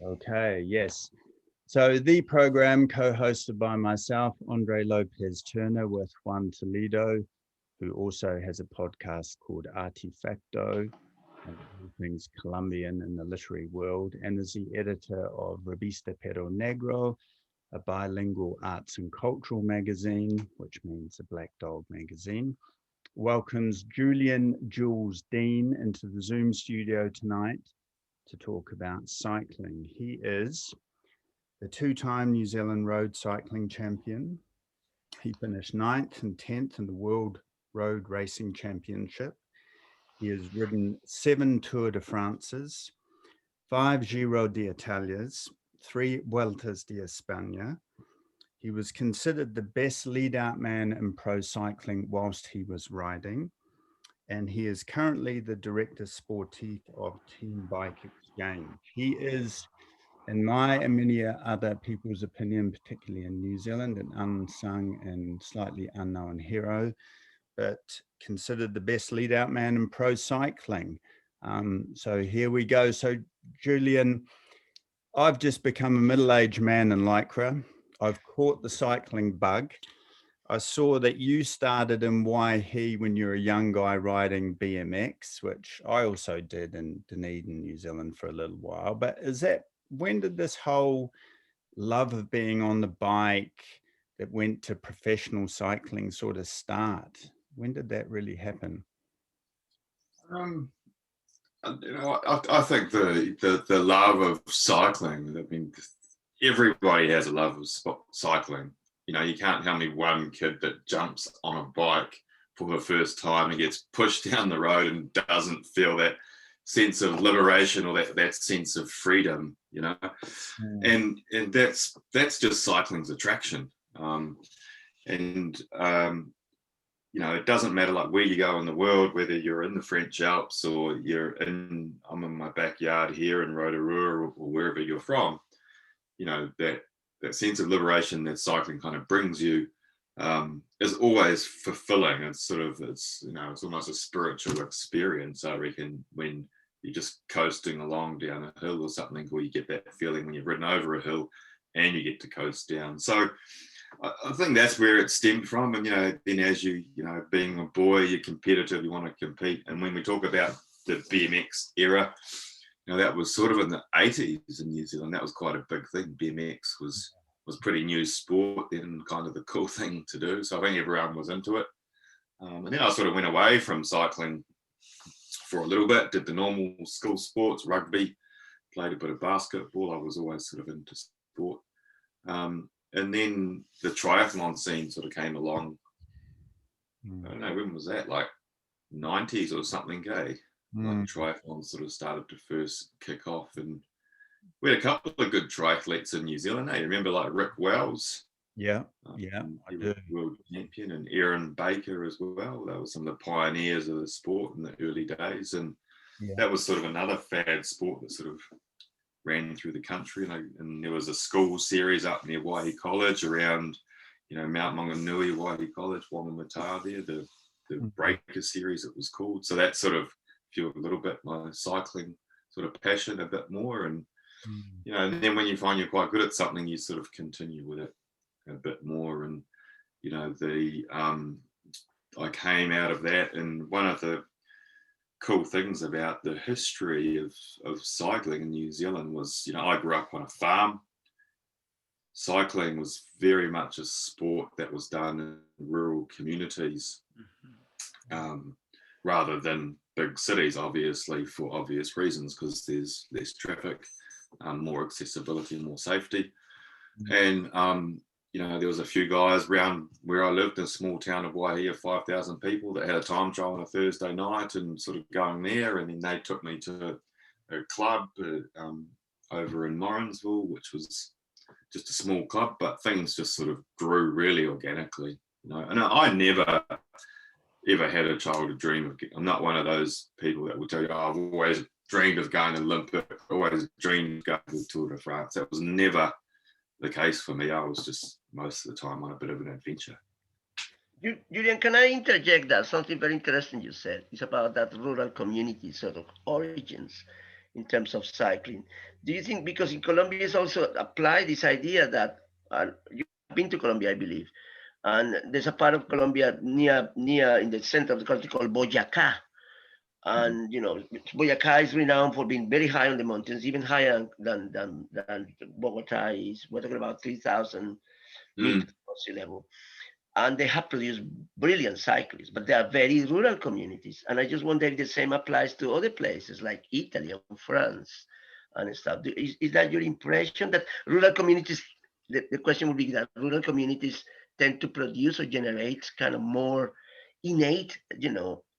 Okay, yes. So the program co-hosted by myself, Andre Lopez Turner, with Juan Toledo, who also has a podcast called Artifacto, and all things Colombian in the literary world, and is the editor of Revista Perro Negro, a bilingual arts and cultural magazine, which means the Black Dog magazine. Welcomes Julian Julz Dean into the Zoom studio tonight to talk about cycling. He is the two-time New Zealand road cycling champion. He finished 9th and 10th in the World Road Racing Championship. He has ridden 7 Tour de France's, 5 Giro d'Italias, 3 Vueltas de Espana. He was considered the best lead-out man in pro cycling whilst he was riding. And he is currently the director sportif of Team Bike Exchange. He is, in my and many other people's opinion, particularly in New Zealand, an unsung and slightly unknown hero, but considered the best lead-out man in pro cycling. So here we go. So Julian, I've just become a middle-aged man in Lycra. I've caught the cycling bug. I saw that you started in Waihi when you were a young guy riding BMX, which I also did in Dunedin, New Zealand for a little while. But when did this whole love of being on the bike that went to professional cycling sort of start? When did that really happen? I think the love of cycling, I mean, everybody has a love of cycling. You can't tell me one kid that jumps on a bike for the first time and gets pushed down the road and doesn't feel that sense of liberation or that sense of freedom, and that's just cycling's attraction. It doesn't matter like where you go in the world, whether you're in the French Alps or I'm in my backyard here in Rotorua or wherever you're from, that sense of liberation that cycling kind of brings you is always fulfilling. It's almost a spiritual experience, I reckon, when you're just coasting along down a hill or something, or you get that feeling when you've ridden over a hill and you get to coast down. So I think that's where it stemmed from. And, then as being a boy, you're competitive, you want to compete. And when we talk about the BMX era, that was sort of in the 80s in New Zealand. That was quite a big thing. BMX was pretty new sport then, kind of the cool thing to do. So I think everyone was into it. And then I sort of went away from cycling for a little bit, did the normal school sports, rugby, played a bit of basketball. I was always sort of into sport. And then the triathlon scene sort of came along. I don't know, when was that? Like 90s or something, eh? Like triathlon sort of started to first kick off, and we had a couple of good triathletes in New Zealand. You remember like Rick Wells? Yeah, he was world champion, and Aaron Baker as well. They were some of the pioneers of the sport in the early days, and that was sort of another fad sport that sort of ran through the country. And there was a school series up near Waihi College around, Mount Maunganui, Waihi College, Whangamata there, the Breaker series it was called. So that sort of fueled a little bit my cycling sort of passion a bit more. And, and then when you find you're quite good at something, you sort of continue with it a bit more. And, I came out of that, and one of the cool things about the history of cycling in New Zealand was, I grew up on a farm. Cycling was very much a sport that was done in rural communities, rather than big cities, obviously, for obvious reasons, because there's less traffic, more accessibility, more safety. And there was a few guys around where I lived in a small town of Waihi of 5,000 people that had a time trial on a Thursday night and sort of going there. And then they took me to a club over in Morrinsville, which was just a small club, but things just sort of grew really organically. And I never ever had a childhood dream of. I'm not one of those people that will tell you, I've always dreamed of going Olympic, always dreamed of going to the Tour de France. That was never the case for me. I was just most of the time on a bit of an adventure. Julian, can I interject that? Something very interesting you said is about that rural community sort of origins. in terms of cycling. Do you think, because in Colombia is also apply this idea that you've been to Colombia, I believe, and there's a part of Colombia near in the center of the country called Boyacá, and Boyacá is renowned for being very high on the mountains, even higher than Bogota is. We're talking about 3,000 meters above sea level, and they have produced brilliant cyclists, but they are very rural communities. And I just wonder if the same applies to other places like Italy or France and stuff. Is that your impression that rural communities? The question would be that rural communities tend to produce or generate kind of more innate,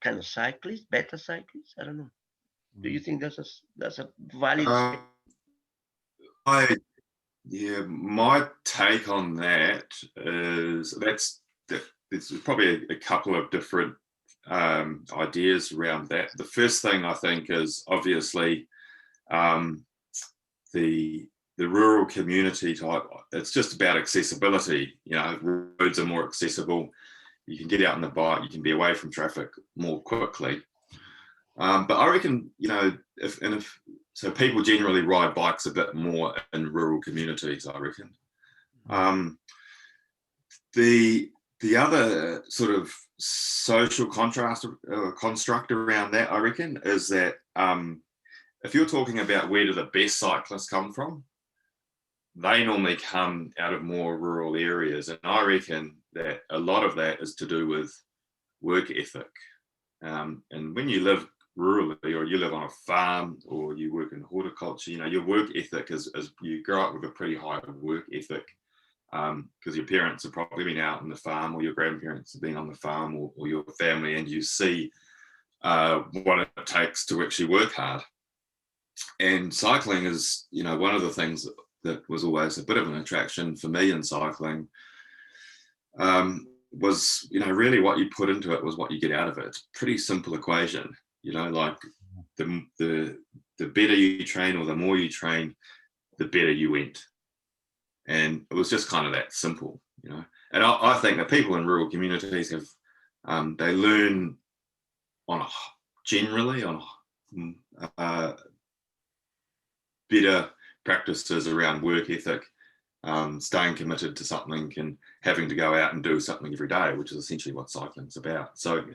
kind of cyclists, better cyclists. I don't know. Do you think that's a valid? My take on that is there's probably a couple of different ideas around that. The first thing I think is obviously the rural community type. It's just about accessibility. Roads are more accessible. You can get out on the bike. You can be away from traffic more quickly. But I reckon, so people generally ride bikes a bit more in rural communities, I reckon. The other sort of social construct around that, I reckon, is that if you're talking about where do the best cyclists come from, they normally come out of more rural areas. And I reckon that a lot of that is to do with work ethic. And when you live rurally, or you live on a farm, or you work in horticulture, your work ethic is you grow up with a pretty high work ethic, because your parents have probably been out on the farm, or your grandparents have been on the farm, or your family, and you see what it takes to actually work hard. And cycling is, one of the things that was always a bit of an attraction for me in cycling. Was, really what you put into it was what you get out of it. It's a pretty simple equation, like the better you train, or the more you train, the better you went. And it was just kind of that simple, And I think that people in rural communities have, they learn generally on better practices around work ethic, staying committed to something, and having to go out and do something every day, which is essentially what cycling's about. So,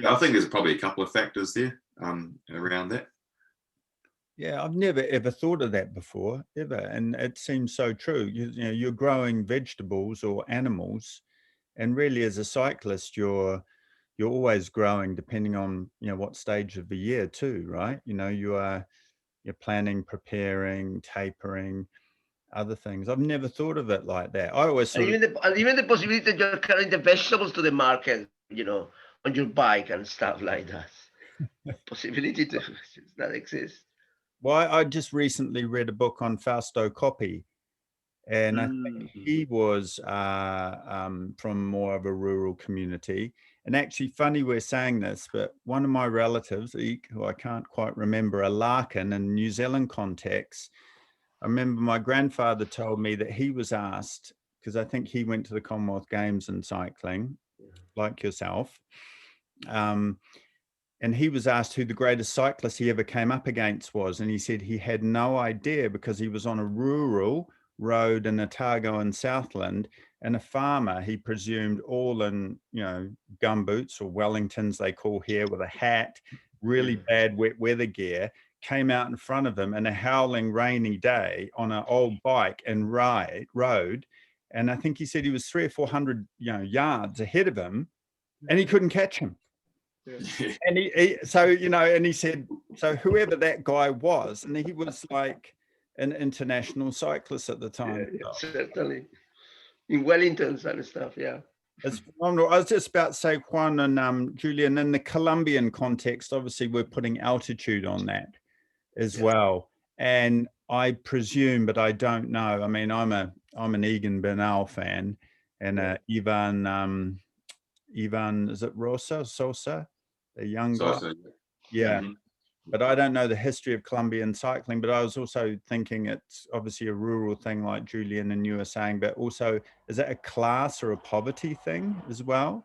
I think there's probably a couple of factors there around that. Yeah, I've never ever thought of that before, ever, and it seems so true. You're growing vegetables or animals, and really, as a cyclist, you're always growing, depending on what stage of the year too, right? You're planning, preparing, tapering, other things. I've never thought of it like that. I always even the possibility that you're carrying the vegetables to the market, on your bike and stuff like that. Possibility that exists. Well, I just recently read a book on Fausto Coppi, and I think he was from more of a rural community. And actually, funny we're saying this, but one of my relatives, who I can't quite remember, a Larkin in New Zealand context, I remember my grandfather told me that he was asked, because I think he went to the Commonwealth Games in cycling, like yourself, and he was asked who the greatest cyclist he ever came up against was. And he said he had no idea, because he was on a rural road in Otago in Southland, and a farmer, he presumed, all in, gumboots or Wellingtons, they call here, with a hat, really bad wet weather gear, came out in front of him in a howling rainy day on an old bike and rode. And I think he said he was 300 or 400 yards ahead of him, and he couldn't catch him. Yeah. And and he said, so whoever that guy was, and he was like an international cyclist at the time. Yeah, certainly. In Wellingtons and stuff, yeah. It's phenomenal. I was just about to say, Juan and Julian, in the Colombian context, obviously we're putting altitude on that as well. And I presume, but I don't know. I mean, I'm an Egan Bernal fan, and Ivan, is it Sosa, the young guy? Yeah. Mm-hmm. But I don't know the history of Colombian cycling, but I was also thinking it's obviously a rural thing, like Julian and you were saying, but also, is it a class or a poverty thing as well?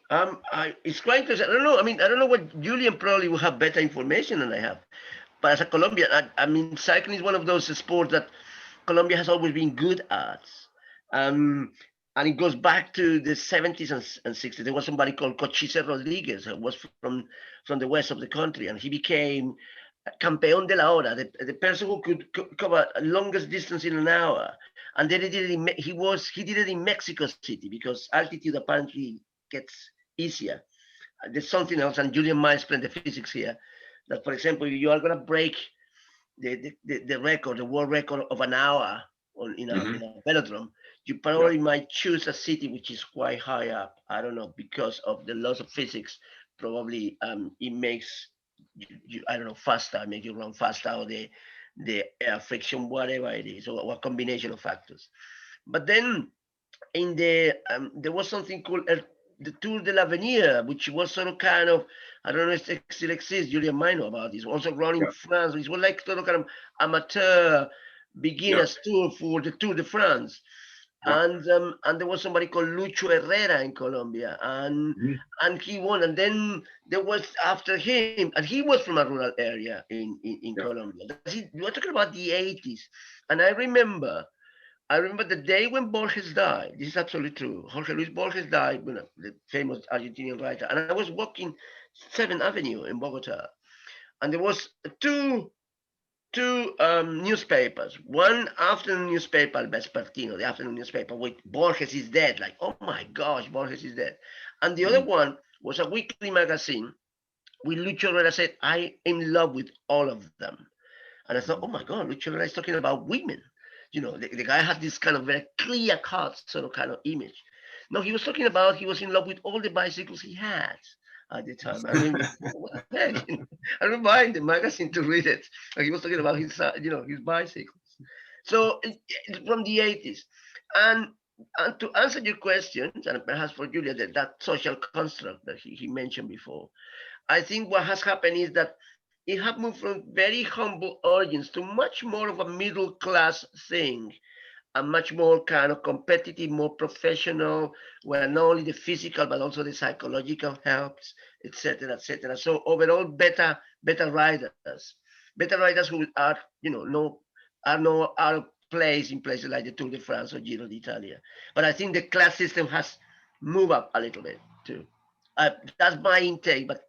It's quite interesting. I don't know. I mean, I don't know what Julian probably will have better information than I have. but as a Colombian, I mean, cycling is one of those sports that Colombia has always been good at. Um, and it goes back to the 70s and 60s. There was somebody called Cochise Rodriguez, who was from the west of the country, and he became campeón de la hora, the person who could cover longest distance in an hour. And then he did it in Mexico City because altitude apparently gets easier. There's something else, and Julian might explain the physics here. That, for example, if you are going to break the record, the world record of an hour in a velodrome, you probably might choose a city which is quite high up. I don't know, because of the laws of physics. Probably it makes I don't know, faster, make you run faster, or the air friction, whatever it is, or a combination of factors. But then in there was something called the Tour de l'Avenir, which was sort of kind of, I don't know if it still exists. Julian might know about this. Also run in France, which was like sort of kind of amateur beginners tour for the Tour de France. And there was somebody called Lucho Herrera in Colombia, and he won. And then there was after him, and he was from a rural area in Colombia. We were talking about the 80s, and I remember the day when Borges died. This is absolutely true. Jorge Luis Borges died, the famous Argentinian writer. And I was walking 7th Avenue in Bogota, and there was two newspapers. One afternoon newspaper, El Vespertino, the afternoon newspaper, with Borges is dead. Like, oh my gosh, Borges is dead. And the other one was a weekly magazine with Lucho Herrera said, I am in love with all of them. And I thought, oh my God, Lucho Herrera is talking about women. You know, the guy had this kind of very clear cut sort of kind of image. No, he was talking about he was in love with all the bicycles he had at the time. I mean, what the heck? I remember buying the magazine to read it. And he was talking about his, his bicycles. So from the 80s. And to answer your questions, and perhaps for Julia, that social construct that he mentioned before, I think what has happened is that it had moved from very humble origins to much more of a middle class thing, and much more kind of competitive, more professional, where not only the physical but also the psychological helps, etc., etc. So overall, better riders who are no out of place in places like the Tour de France or Giro d'Italia. But I think the class system has moved up a little bit too. That's my intake, but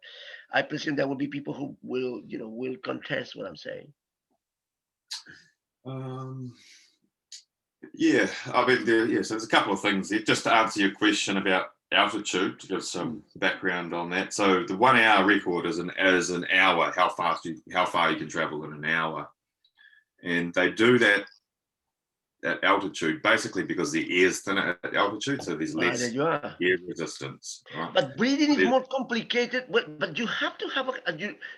I presume there will be people who will contest what I'm saying. Yeah, I mean, so there's a couple of things there. Just to answer your question about altitude, to give some background on that. So the 1 hour record is an hour, how far you can travel in an hour. And they do that at altitude basically because the air is thinner at altitude, so there's less air resistance. Right? But breathing is more complicated. But you have to have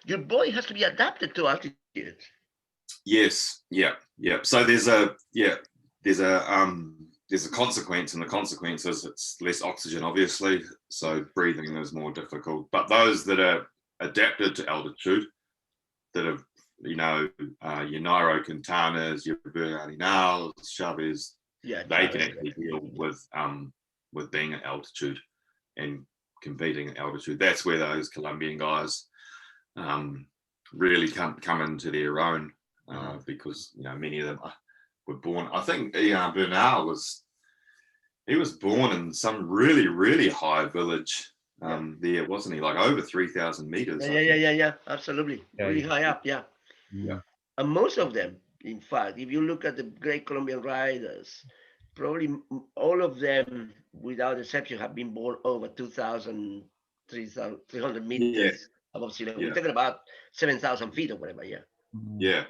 your body has to be adapted to altitude. Yes, yeah. So there's a consequence, and the consequence is it's less oxygen, obviously. So breathing is more difficult. But those that are adapted to altitude, that have your Nairo Quintanas, your Bernardinals, Chavez, they can actually deal with being at altitude and competing at altitude. That's where those Colombian guys really come into their own because many of them were born. I think Bernal was born in some really, really high village there, wasn't he? Like over 3,000 meters. Yeah, absolutely. Really high up, yeah. And most of them, in fact, if you look at the great Colombian riders, probably all of them, without exception, have been born over 2,000, 300 meters above sea level. We're talking about 7,000 feet or whatever, Yeah.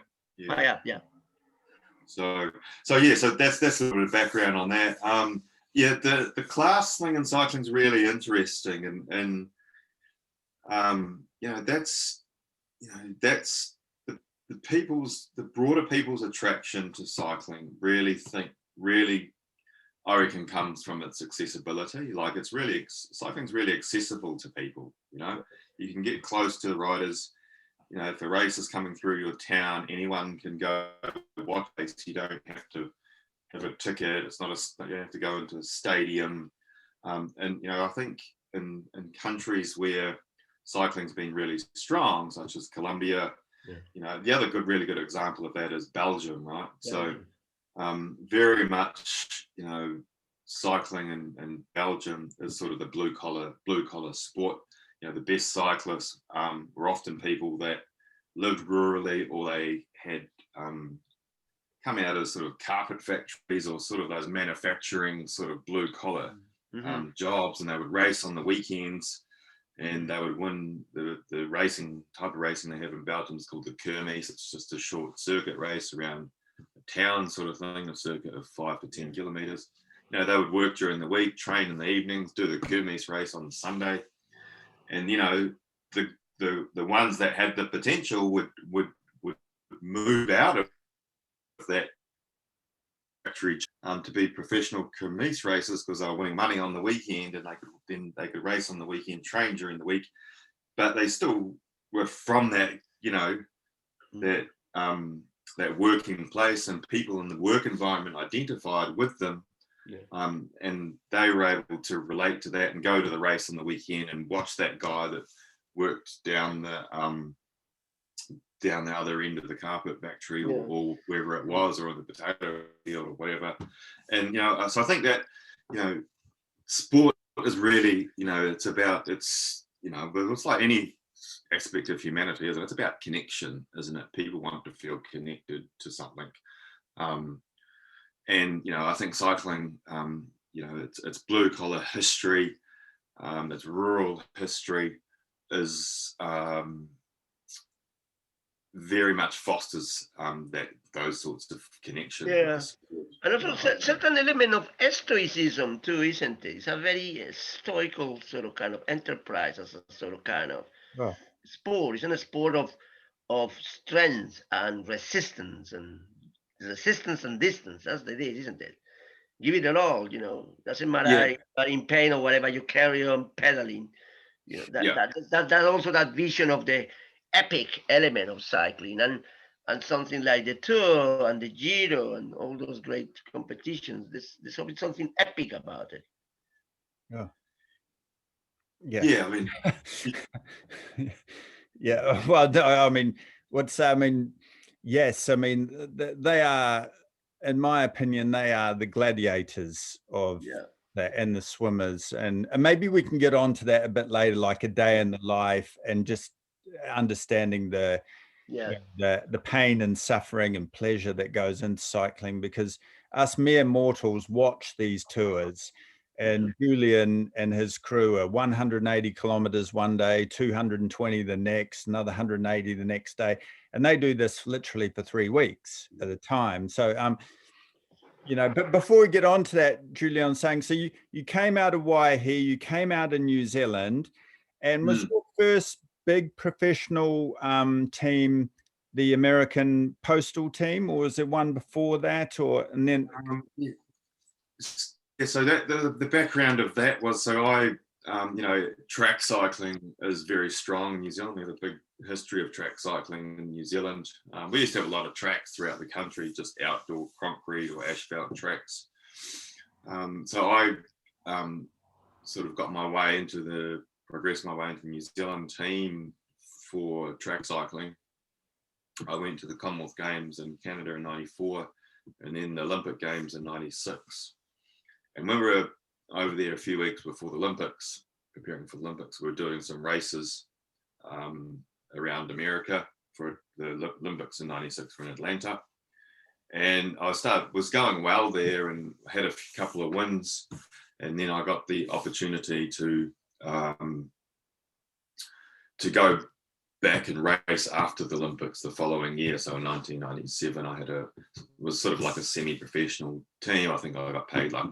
High up, yeah. So that's a little bit of background on that. The class thing in cycling is really interesting, and that's the broader people's attraction to cycling. I reckon comes from its accessibility. Like cycling's really accessible to people. You can get close to the riders. If a race is coming through your town, anyone can go watch race. You don't have to have a ticket. It's not you have to go into a stadium. And I think in countries where cycling's been really strong, such as Colombia, You know, the other really good example of that is Belgium, right? Yeah. So very much, you know, cycling in Belgium is sort of the blue collar sport. You know, the best cyclists were often people that lived rurally, or they had come out of sort of carpet factories or sort of those manufacturing sort of blue collar jobs, and they would race on the weekends, and they would win the racing type of racing they have in Belgium is called the Kermis. It's just a short circuit race around a town sort of thing, a circuit of 5 to 10 kilometers. You know, they would work during the week, train in the evenings, do the Kermis race on Sunday. And, you know, the ones that had the potential would move out of that factory to be professional Kermis racers, because they were winning money on the weekend, and they could race on the weekend, train during the week, but they still were from that, you know, that working place, and people in the work environment identified with them. And they were able to relate to that and go to the race on the weekend and watch that guy that worked down the other end of the carpet factory or wherever it was, or the potato field or whatever. And, you know, so I think that, you know, sport is really, you know, it's, you know, but it's like any aspect of humanity, isn't it? It's about connection, isn't it? People want to feel connected to something. And, you know, I think cycling, you know, it's blue collar history, it's rural history, is very much fosters those sorts of connections. Yeah, and also certain element of stoicism too, isn't it? It's a very stoical sort of kind of enterprise, as a sort of kind of sport. It's not a sport of strength and resistance and distance. That's the idea, isn't it? Give it all, you know. Doesn't matter if you're in pain or whatever, you carry on pedaling. You know, that also that vision of the epic element of cycling, and something like the Tour and the Giro and all those great competitions. There's always something epic about it. Yeah, I mean, yeah. Well, no, I mean, yes, I mean, they are, in my opinion, they are the gladiators of that, and the swimmers, and maybe we can get on to that a bit later, like a day in the life, and just understanding the pain and suffering and pleasure that goes into cycling, because us mere mortals watch these tours, and Julian and his crew are 180 kilometers one day, 220 the next, another 180 the next day, and they do this literally for 3 weeks at a time. So you know, but before we get on to that, Julian, saying, so you came out of Waihi, you came out in New Zealand, and was your first big professional team the American Postal team, or was there one before that, or and then? So that the background of that was, so I, you know, track cycling is very strong in New Zealand. We have a big history of track cycling in New Zealand. We used to have a lot of tracks throughout the country, just outdoor concrete or asphalt tracks. So I sort of progressed my way into the New Zealand team for track cycling. I went to the Commonwealth Games in Canada in '94, and then the Olympic Games in '96. And when we were over there a few weeks before the Olympics, preparing for the Olympics, we were doing some races around America for the Olympics in '96 in Atlanta. And I was going well there and had a couple of wins. And then I got the opportunity to go back and race after the Olympics the following year. So in 1997, was sort of like a semi-professional team. I think I got paid like,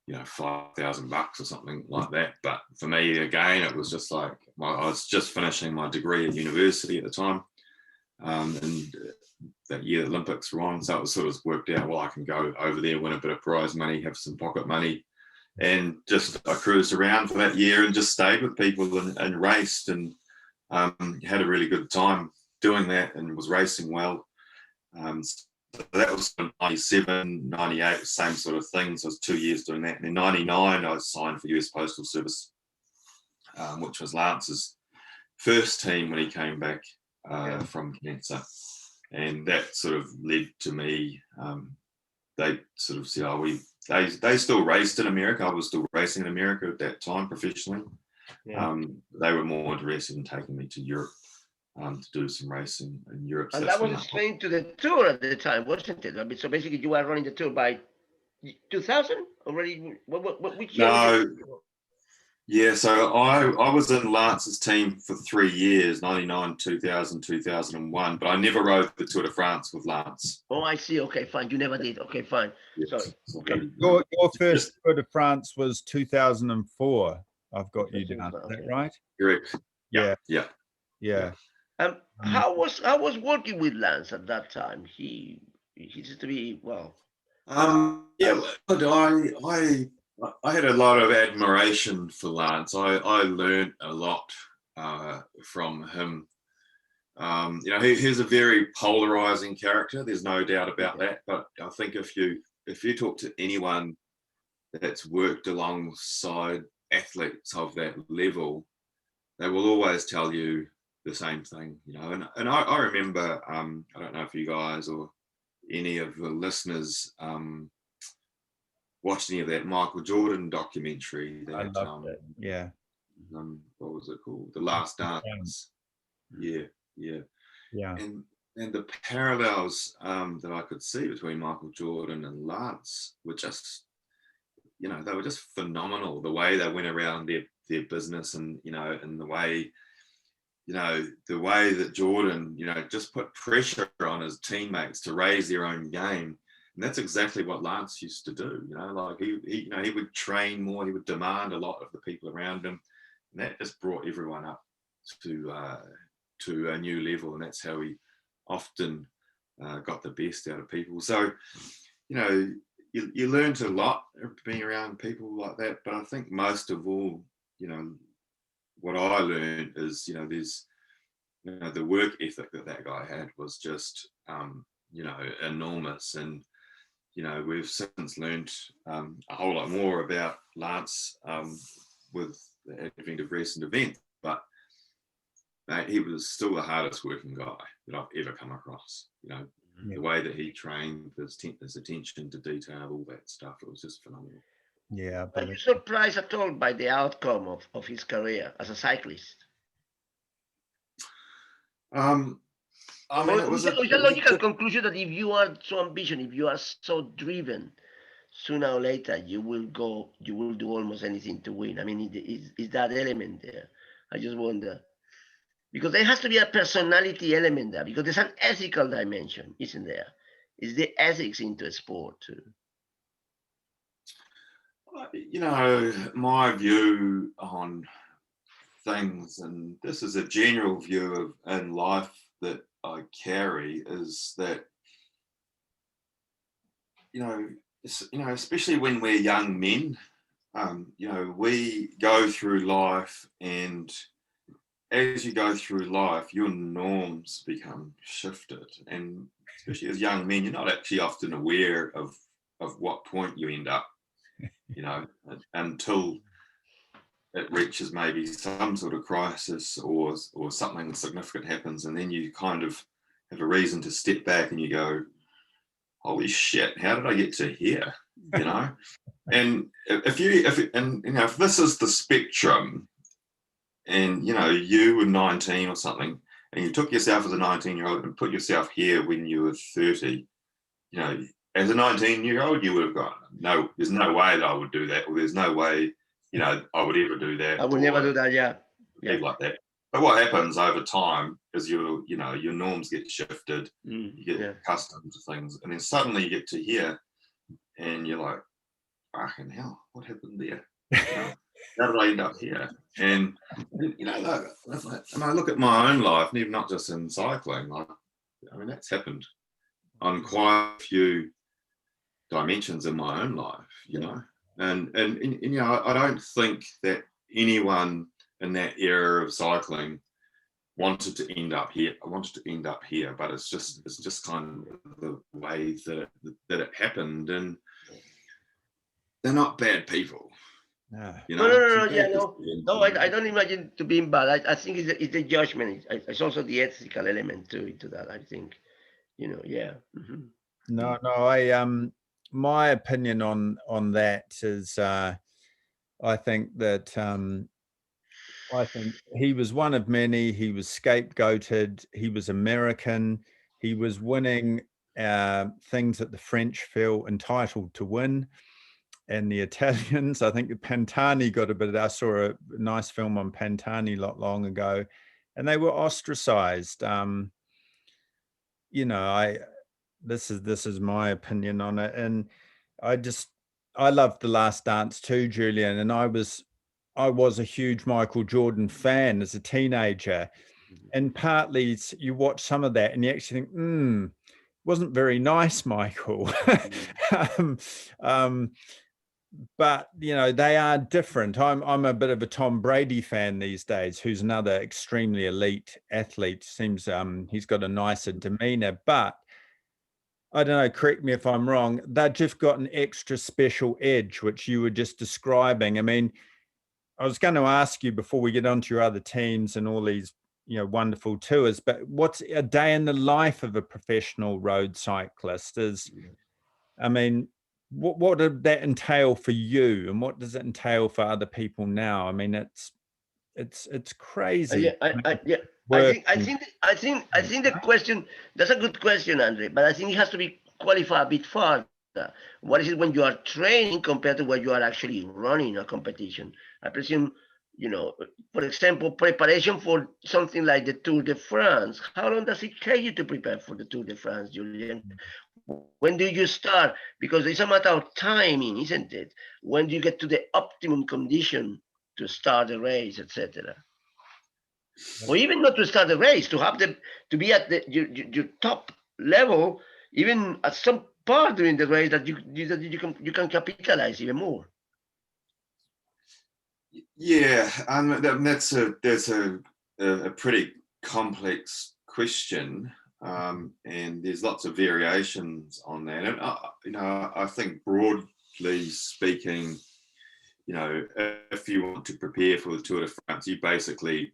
you know, $5,000 or something like that. But for me, again, it was just like, I was just finishing my degree at university at the time. And that year the Olympics were on. So it was sort of worked out, well, I can go over there, win a bit of prize money, have some pocket money. And just I cruised around for that year and just stayed with people and raced, and had a really good time doing that and was racing well. So that was 97, 98, same sort of thing. So it was 2 years doing that. And in 99, I signed for US Postal Service, which was Lance's first team when he came back from cancer. And that sort of led to me, they sort of said, they still raced in America. I was still racing in America at that time professionally. They were more interested in taking me to Europe to do some racing in Europe. And that was explained to the tour at the time, wasn't it? I mean, so basically you were running the tour by 2000 already? Which year? No. Yeah, so I was in Lance's team for 3 years, 99, 2000, 2001, but I never rode the Tour de France with Lance. Oh, I see. Okay, fine. You never did. Okay, fine. Yes. Sorry. Okay. Your first Tour de France was 2004. I've got you down. Is that right? Correct. Yeah. How was working with Lance at that time? He used to be I had a lot of admiration for Lance. I learned a lot from him. He's a very polarizing character. There's no doubt about that. But I think if you talk to anyone that's worked alongside athletes of that level, they will always tell you the same thing. And I remember, I don't know if you guys or any of the listeners watched any of that Michael Jordan documentary. I loved it. Yeah. What was it called? The Last Dance. Yeah. And the parallels that I could see between Michael Jordan and Lance were just, they were just phenomenal. The way they went around their business, and and the way that Jordan, just put pressure on his teammates to raise their own game. And that's exactly what Lance used to do. Like he would train more, he would demand a lot of the people around him, and that just brought everyone up to a new level. And that's how he often got the best out of people. So, you learned a lot being around people like that. But I think most of all, what I learned is, there's, the work ethic that guy had was just, enormous. And we've since learned a whole lot more about Lance with the advent of recent events, but he was still the hardest working guy that I've ever come across. The way that he trained, his attention to detail, all that stuff, it was just phenomenal. Yeah. Are you surprised at all by the outcome of his career as a cyclist? It was a logical conclusion that if you are so ambitious, if you are so driven, sooner or later you will do almost anything to win. I mean, is that element there? I just wonder, because there has to be a personality element there, because there's an ethical dimension, isn't there? Is the ethics into a sport too? My view on things, and this is a general view in life that I carry, is that especially when we're young men, we go through life, and as you go through life, your norms become shifted, and especially as young men, you're not actually often aware of what point you end up, until it reaches maybe some sort of crisis or something significant happens, and then you kind of have a reason to step back and you go, holy shit, how did I get to here? And if this is the spectrum, and you were 19 or something, and you took yourself as a 19-year-old and put yourself here when you were 30, as a 19-year-old, you would have gone, no, there's no way that I would do that, or there's no way, I would ever do that. I would never do that, yeah. Like that. But what happens over time is your norms get shifted, you get accustomed to things, and then suddenly you get to here, and you're like, fucking hell, what happened there? How did I end up here? And I look at my own life, and even not just in cycling, that's happened on quite a few dimensions in my own life, and I don't think that anyone in that era of cycling wanted to end up here. I wanted to end up here, but it's just kind of the way that it happened. And they're not bad people. You No, know, no, no, so no, yeah, that is no, no. I don't imagine to being bad. I think it's the judgment. It's also the ethical element to that. I think, yeah. No, my opinion on that is, I think that I think he was one of many. He was scapegoated. He was American. He was winning things that the French feel entitled to win. And the Italians, I think Pantani got a bit. I saw a nice film on Pantani not long ago, and they were ostracized. This is my opinion on it, and I loved The Last Dance too, Julian, and I was a huge Michael Jordan fan as a teenager, and partly you watch some of that and you actually think, wasn't very nice, Michael. But they are different. I'm a bit of a Tom Brady fan these days, who's another extremely elite athlete. Seems he's got a nicer demeanor, but I don't know, correct me if I'm wrong, they've just got an extra special edge, which you were just describing. I mean, I was going to ask you before we get on to your other teams and all these wonderful tours, but what's a day in the life of a professional road cyclist? I mean, what did that entail for you, and what does it entail for other people now? I mean, it's crazy. I think the question, that's a good question, Andre, but I think it has to be qualified a bit further. What is it when you are training compared to what you are actually running a competition? I presume, for example, preparation for something like the Tour de France. How long does it take you to prepare for the Tour de France, Julian? When do you start? Because it's a matter of timing, isn't it? When do you get to the optimum condition to start the race, etc.? Or even not to start the race, to be at your top level, even at some part during the race that you can capitalize even more. Yeah, that's a pretty complex question, and there's lots of variations on that. And I think broadly speaking, if you want to prepare for the Tour de France, you basically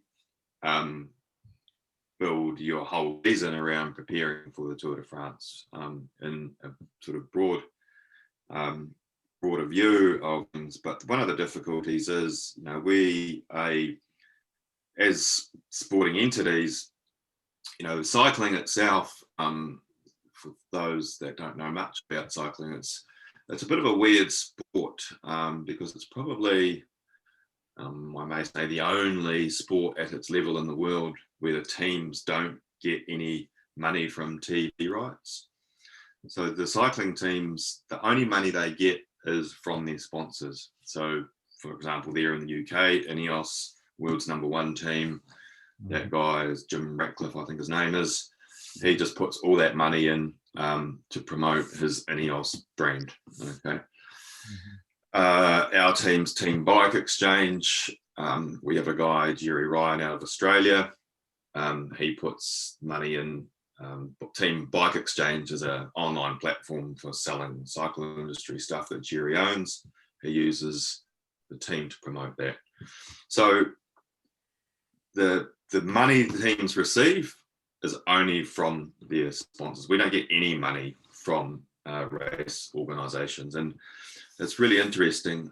build your whole season around preparing for the Tour de France in a sort of broader view of things. But one of the difficulties is, we as sporting entities, cycling itself, for those that don't know much about cycling, it's a bit of a weird sport because it's probably, I may say, the only sport at its level in the world where the teams don't get any money from TV rights. So the cycling teams, the only money they get is from their sponsors. So, for example, there in the UK, Ineos, world's #1 team, that guy is Jim Ratcliffe, I think his name is. He just puts all that money in to promote his Ineos brand. Okay. Our team's Team Bike Exchange. We have a guy, Jerry Ryan, out of Australia. He puts money in. Team Bike Exchange is an online platform for selling cycle industry stuff that Jerry owns. He uses the team to promote that. So the money the teams receive is only from their sponsors. We don't get any money from race organizations, and it's really interesting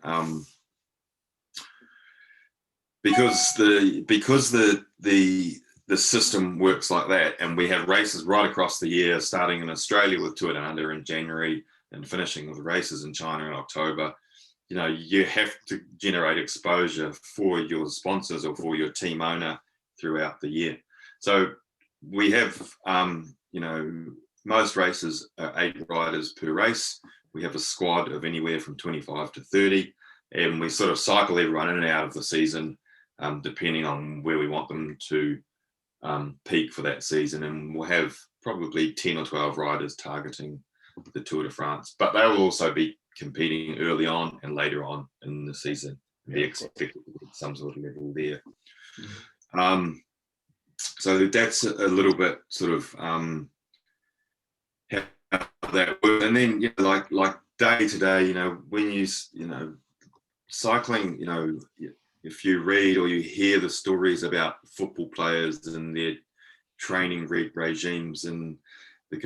because the system works like that, and we have races right across the year, starting in Australia with Tour Down Under in January and finishing with races in China in October. You have to generate exposure for your sponsors or for your team owner throughout the year. So we have, most races are 8 riders per race. We have a squad of anywhere from 25 to 30, and we sort of cycle everyone in and out of the season, depending on where we want them to peak for that season. And we'll have probably 10 or 12 riders targeting the Tour de France, but they will also be competing early on and later on in the season. Be expected to get some sort of level there. So that's a little bit sort of how that works. And then like day to day, when you cycling, you know, if you read or you hear the stories about football players and their training regimes and the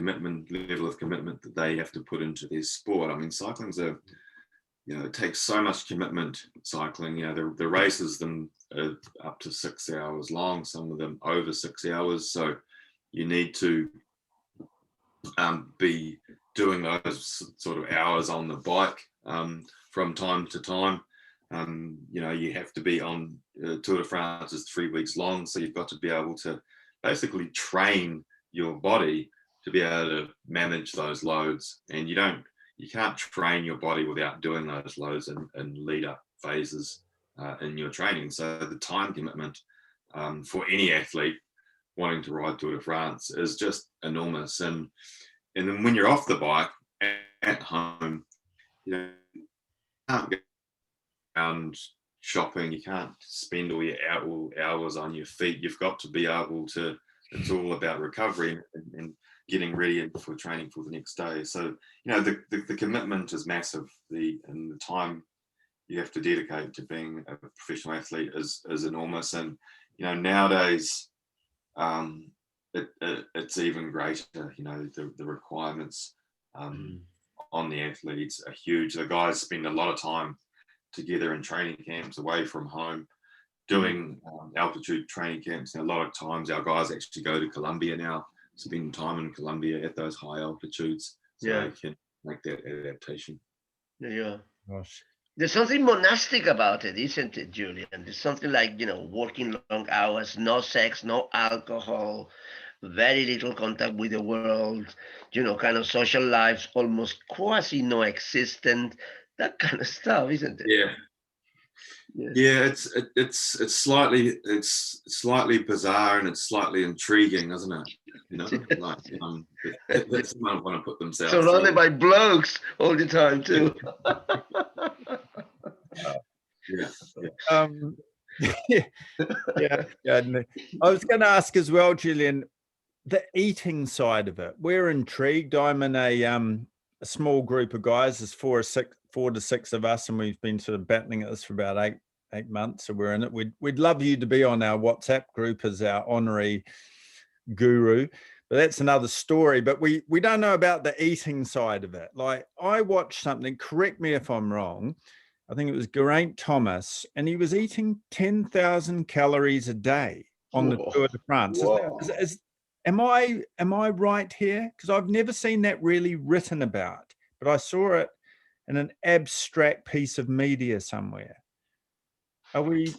level of commitment that they have to put into their sport. I mean, cycling's it takes so much commitment, cycling. You know, the races them are up to 6 hours long, some of them over 6 hours. So you need to be doing those sort of hours on the bike from time to time. You know, you have to be on Tour de France is 3 weeks long, so you've got to be able to basically train your body to be able to manage those loads. And you can't train your body without doing those loads and lead up phases in your training. So the time commitment for any athlete wanting to ride Tour de France is just enormous. And then when you're off the bike at home, you know, you can't go around shopping, you can't spend all your hours on your feet. You've got to be able to, it's all about recovery and getting ready for training for the next day. So, you know, the commitment is massive, and the time you have to dedicate to being a professional athlete is enormous. And, you know, nowadays, it's even greater. You know, the requirements on the athletes are huge. The guys spend a lot of time together in training camps away from home, doing altitude training camps. And a lot of times our guys actually go to Colombia now, spend time in Colombia at those high altitudes, so they can make that adaptation. Yeah. Gosh. There's something monastic about it, isn't it, Julian? There's something like, you know, working long hours, no sex, no alcohol, very little contact with the world, you know, kind of social lives almost quasi non-existent, that kind of stuff, isn't it? Yeah. Yeah, it's slightly bizarre and it's slightly intriguing, isn't it? You know, like that someone want to put themselves surrounded by blokes all the time too. Yeah. I was going to ask as well, Julian, the eating side of it. We're intrigued. I'm in a small group of guys. There's 4 to 6 of us, and we've been sort of battling at this for about eight months. So we're in it. We'd love you to be on our WhatsApp group as our honorary guru, but that's another story. But we don't know about the eating side of it. Like, I watched something, correct me if I'm wrong, I think it was Geraint Thomas, and he was eating 10,000 calories a day on the Tour de France. Am I right here? Because I've never seen that really written about, but I saw it in an abstract piece of media somewhere. Are we?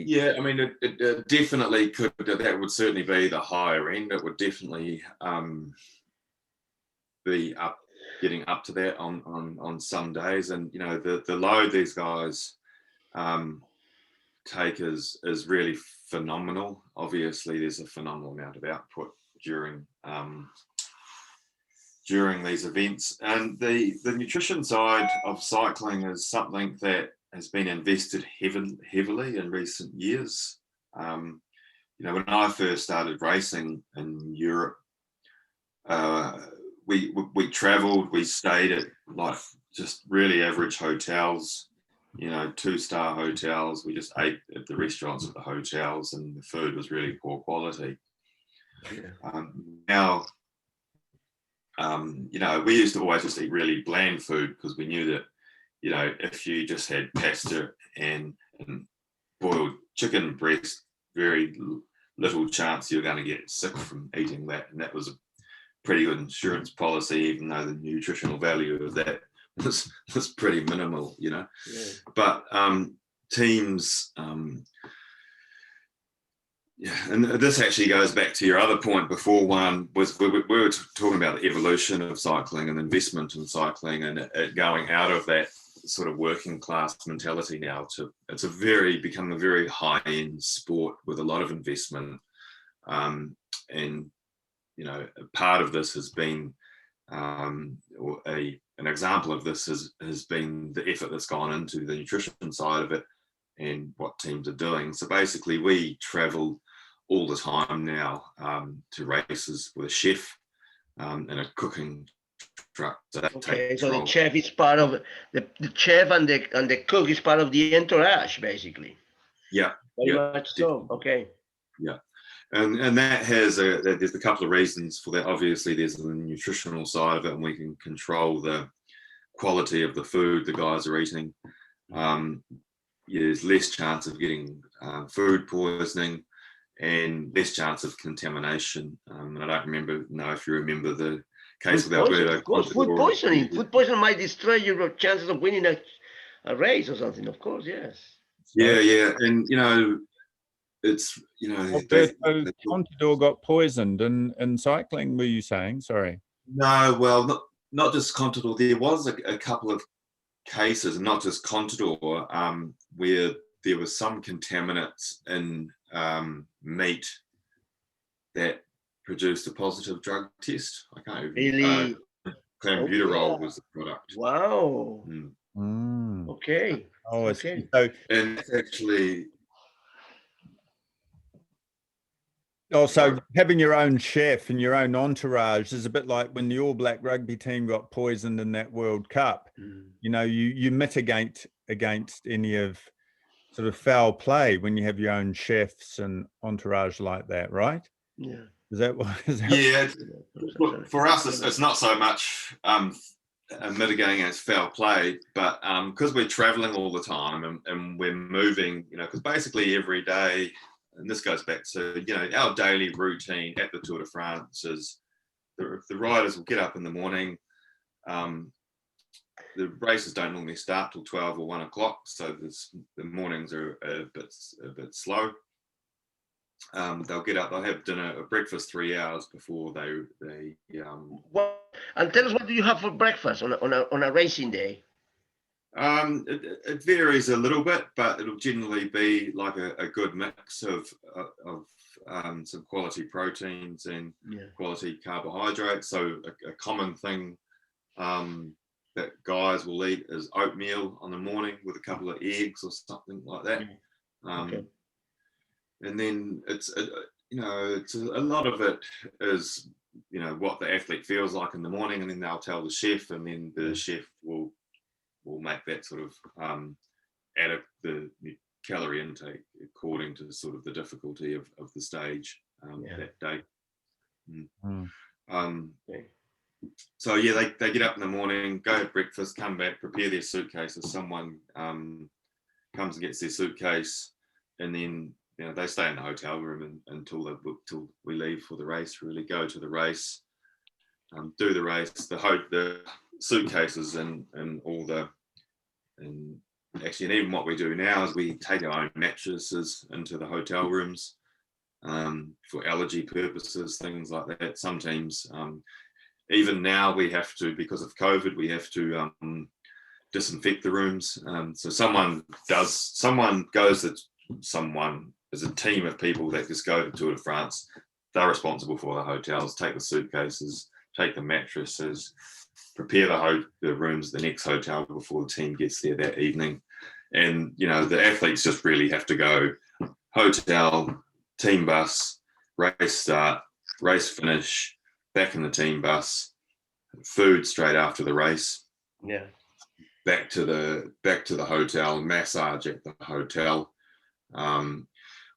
Yeah, I mean, it definitely could. That would certainly be the higher end. It would definitely be getting up to that on some days. And, you know, the load these guys take is really phenomenal. Obviously, there's a phenomenal amount of output during these events. And the nutrition side of cycling is something that has been invested heavily in recent years. You know, when I first started racing in Europe, we traveled, we stayed at like just really average hotels, you know, 2-star hotels. We just ate at the restaurants at the hotels, and the food was really poor quality. Now, you know, we used to always just eat really bland food because we knew that, you know, if you just had pasta and boiled chicken breast, very little chance you're going to get sick from eating that. And that was a pretty good insurance policy, even though the nutritional value of that was pretty minimal, you know. But teams, and this actually goes back to your other point before. One was we were talking about the evolution of cycling and investment in cycling, and it going out of that sort of working class mentality now to become a very high end sport with a lot of investment. And, you know, part of this has been, or an example of this has been the effort that's gone into the nutrition side of it and what teams are doing. So basically we travel all the time now to races with a chef and a cooking truck. So that Okay, takes so the control. chef is part of the chef and the cook is part of the entourage, basically. Yeah, Very yeah, much so. Okay. yeah. And that has there's a couple of reasons for that. Obviously, there's the nutritional side of it, and we can control the quality of the food the guys are eating. There's less chance of getting food poisoning and less chance of contamination. And I don't know if you remember the case with Alberto. Of course, food poisoning. Food poisoning might destroy your chances of winning a race or something. Of course, yes. Yeah, and it's Alberto Contador got poisoned in cycling. Were you saying? Sorry. No, well, not just Contador. There was a couple of cases, not just Contador, where there was some contaminants in meat that produced a positive drug test. I can't even. Really? Clenbuterol was the product. Wow. Okay. Oh, okay. So, and it's actually. So having your own chef and your own entourage is a bit like when the All Black rugby team got poisoned in that World Cup. You mitigate against any of sort of foul play when you have your own chefs and entourage like that, right? Yeah. Is that what? Yeah. Look, for us, it's not so much mitigating against foul play, but because we're traveling all the time and we're moving, because basically every day. And this goes back to, our daily routine at the Tour de France is the riders will get up in the morning. The races don't normally start till 12 or 1 o'clock, so the mornings are a bit slow. They'll get up, they'll have dinner or breakfast 3 hours before they. And tell us, what do you have for breakfast on a racing day? It varies a little bit, but it'll generally be like a good mix of some quality proteins and quality carbohydrates. So a common thing that guys will eat is oatmeal on the morning with a couple of eggs or something like that. And then it's a lot of it is what the athlete feels like in the morning, and then they'll tell the chef, and then the chef will make that sort of add the calorie intake according to sort of the difficulty of the stage that day. So they get up in the morning, go have breakfast, come back, prepare their suitcases. Someone comes and gets their suitcase, and then they stay in the hotel room until we leave for the race. Really go to the race, do the race. The suitcases and all and even what we do now is we take our own mattresses into the hotel rooms for allergy purposes, things like that. Some teams, even now, we have to, because of COVID, we have to disinfect the rooms. So someone is a team of people that just go to Tour de France. They're responsible for the hotels, take the suitcases, take the mattresses, prepare the rooms at the next hotel before the team gets there that evening. And, the athletes just really have to go hotel, team bus, race start, race finish, back in the team bus, food straight after the race. Yeah. Back to the hotel, massage at the hotel.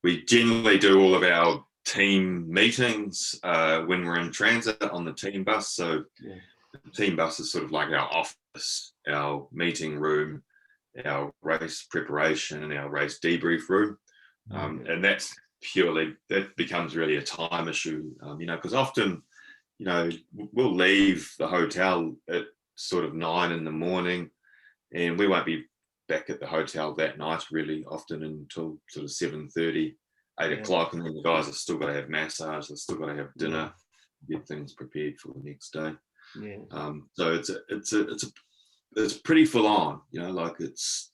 We generally do all of our team meetings when we're in transit on the team bus. So the team bus is sort of like our office, our meeting room, our race preparation, and our race debrief room. And that becomes really a time issue, because often, we'll leave the hotel at sort of 9 a.m, and we won't be back at the hotel that night really often until sort of 7:30, 8 o'clock, and then the guys have still got to have massage, they've still got to have dinner, get things prepared for the next day. So it's pretty full on, it's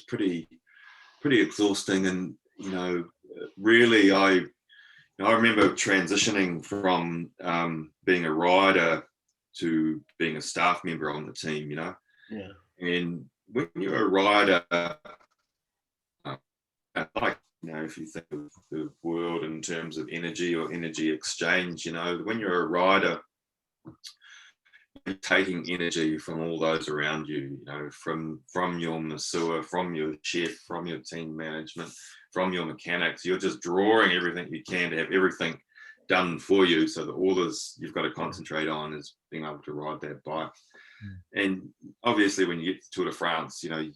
pretty exhausting. And really I remember transitioning from being a rider to being a staff member on the team, and when you're a rider, if you think of the world in terms of energy or energy exchange, when you're a rider, taking energy from all those around you, you know, from your masseur, from your chef, from your team management, from your mechanics. You're just drawing everything you can to have everything done for you, so that all this you've got to concentrate on is being able to ride that bike. And obviously when you get to Tour de France, you know,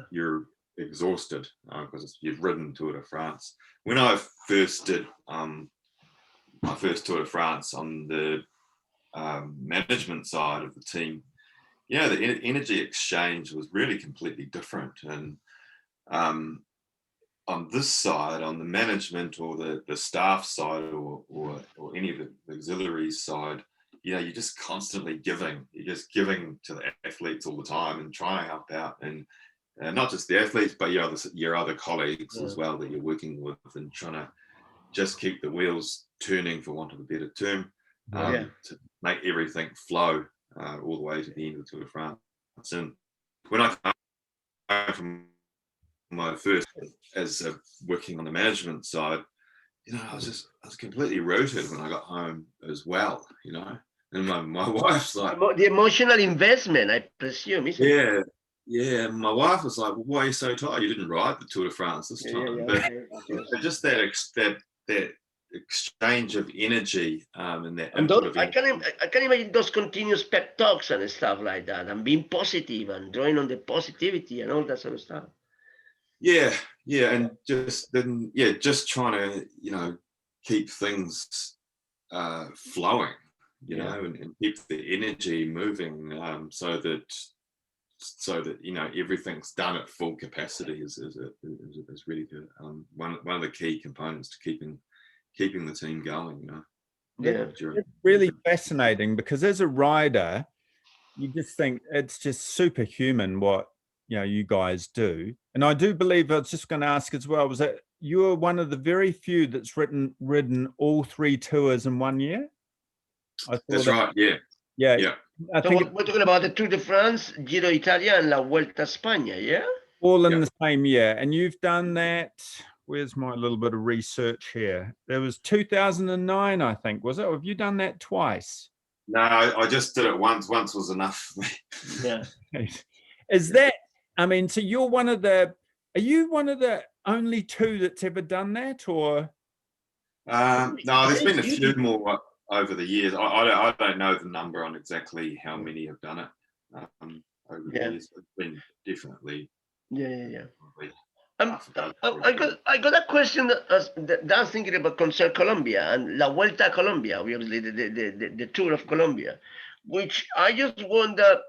you're exhausted because you've ridden Tour de France. When I first did my first Tour de France on the management side of the team, yeah, the energy exchange was really completely different. And on this side, on the management or the staff side or any of the auxiliary side, you know, you're just constantly giving. You're just giving to the athletes all the time and trying to help out, and not just the athletes, but your other colleagues as well that you're working with, and trying to just keep the wheels turning, for want of a better term, to make everything flow all the way to the end of the Tour de France. And when I came from my first as working on the management side, you know, I was completely rooted when I got home as well, you know. And my wife's like, the emotional investment, I presume, isn't it? Yeah. My wife was like, well, why are you so tired? You didn't ride the Tour de France this time. But just that exchange of energy and that. And I can imagine those continuous pep talks and stuff like that, and being positive and drawing on the positivity and all that sort of stuff. Yeah, and just trying to, you know, keep things flowing, you know, and keep the energy moving, so that you know everything's done at full capacity is really good. One of the key components to keeping the team going, you know. It's really fascinating, because as a rider, you just think it's just superhuman what, you know, you guys do. And I do believe, I was just going to ask as well, was that you are one of the very few that's ridden all 3 tours in 1 year? That's right. Yeah. I think we're talking about the Tour de France, Giro Italia, and La Vuelta España, yeah? All in the same year. And you've done that. Where's my little bit of research here? There was 2009, I think, was it? Or have you done that twice? No, I just did it once. Once was enough for me. Yeah. Is that, I mean, so you're are you one of the only 2 that's ever done that, or? No, there's been a few more over the years. I don't know the number on exactly how many have done it over the years. It's been definitely. Yeah. I got a question that I'm thinking about concern Colombia and La Vuelta a Colombia, obviously the Tour of Colombia, which I just wonder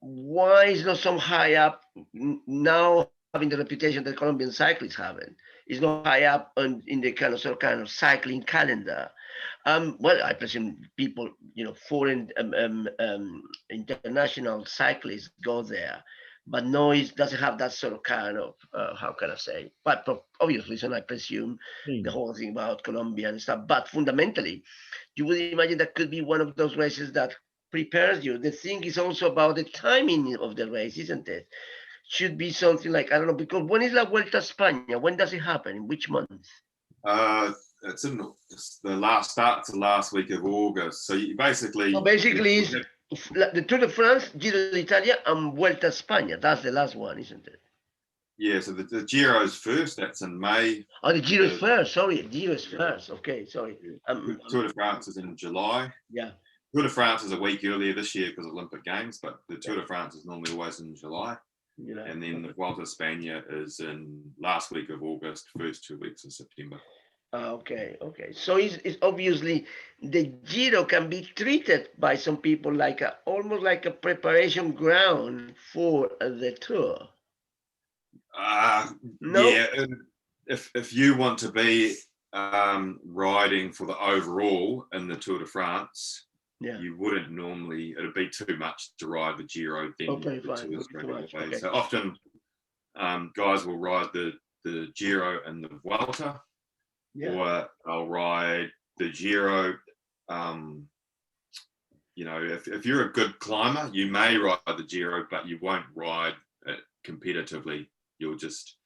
why is not so high up now, having the reputation that Colombian cyclists have it. It's not high up in the kind of cycling calendar. Well, I presume people, you know, foreign international cyclists go there, but no, it doesn't have that sort of kind of how can I say? But for obvious reason, I presume the whole thing about Colombia and stuff. But fundamentally, you would imagine that could be one of those races that prepares you. The thing is also about the timing of the race, isn't it? Should be something like, I don't know, because when is La Vuelta a España? When does it happen? In which month? It's the last week of August. So you basically. So basically, it's the Tour de France, Giro d'Italia, and Vuelta a España. That's the last one, isn't it? Yeah. So the Giro's first. That's in May. Oh, the Giro is first. Sorry, Giro is first. Okay, sorry. Tour de France is in July. Yeah. Tour de France is a week earlier this year because of Olympic Games, but the Tour de France is normally always in July. Yeah. And then the Vuelta a España is in last week of August, first 2 weeks of September. Okay. So it's obviously the Giro can be treated by some people like almost like a preparation ground for the Tour. No? Yeah. If you want to be riding for the overall in the Tour de France, you wouldn't normally. It'd be too much to ride the Giro. Then okay. So often, guys will ride the Giro and the Vuelta, or I'll ride the Giro. You know, if you're a good climber, you may ride the Giro, but you won't ride it competitively. You'll just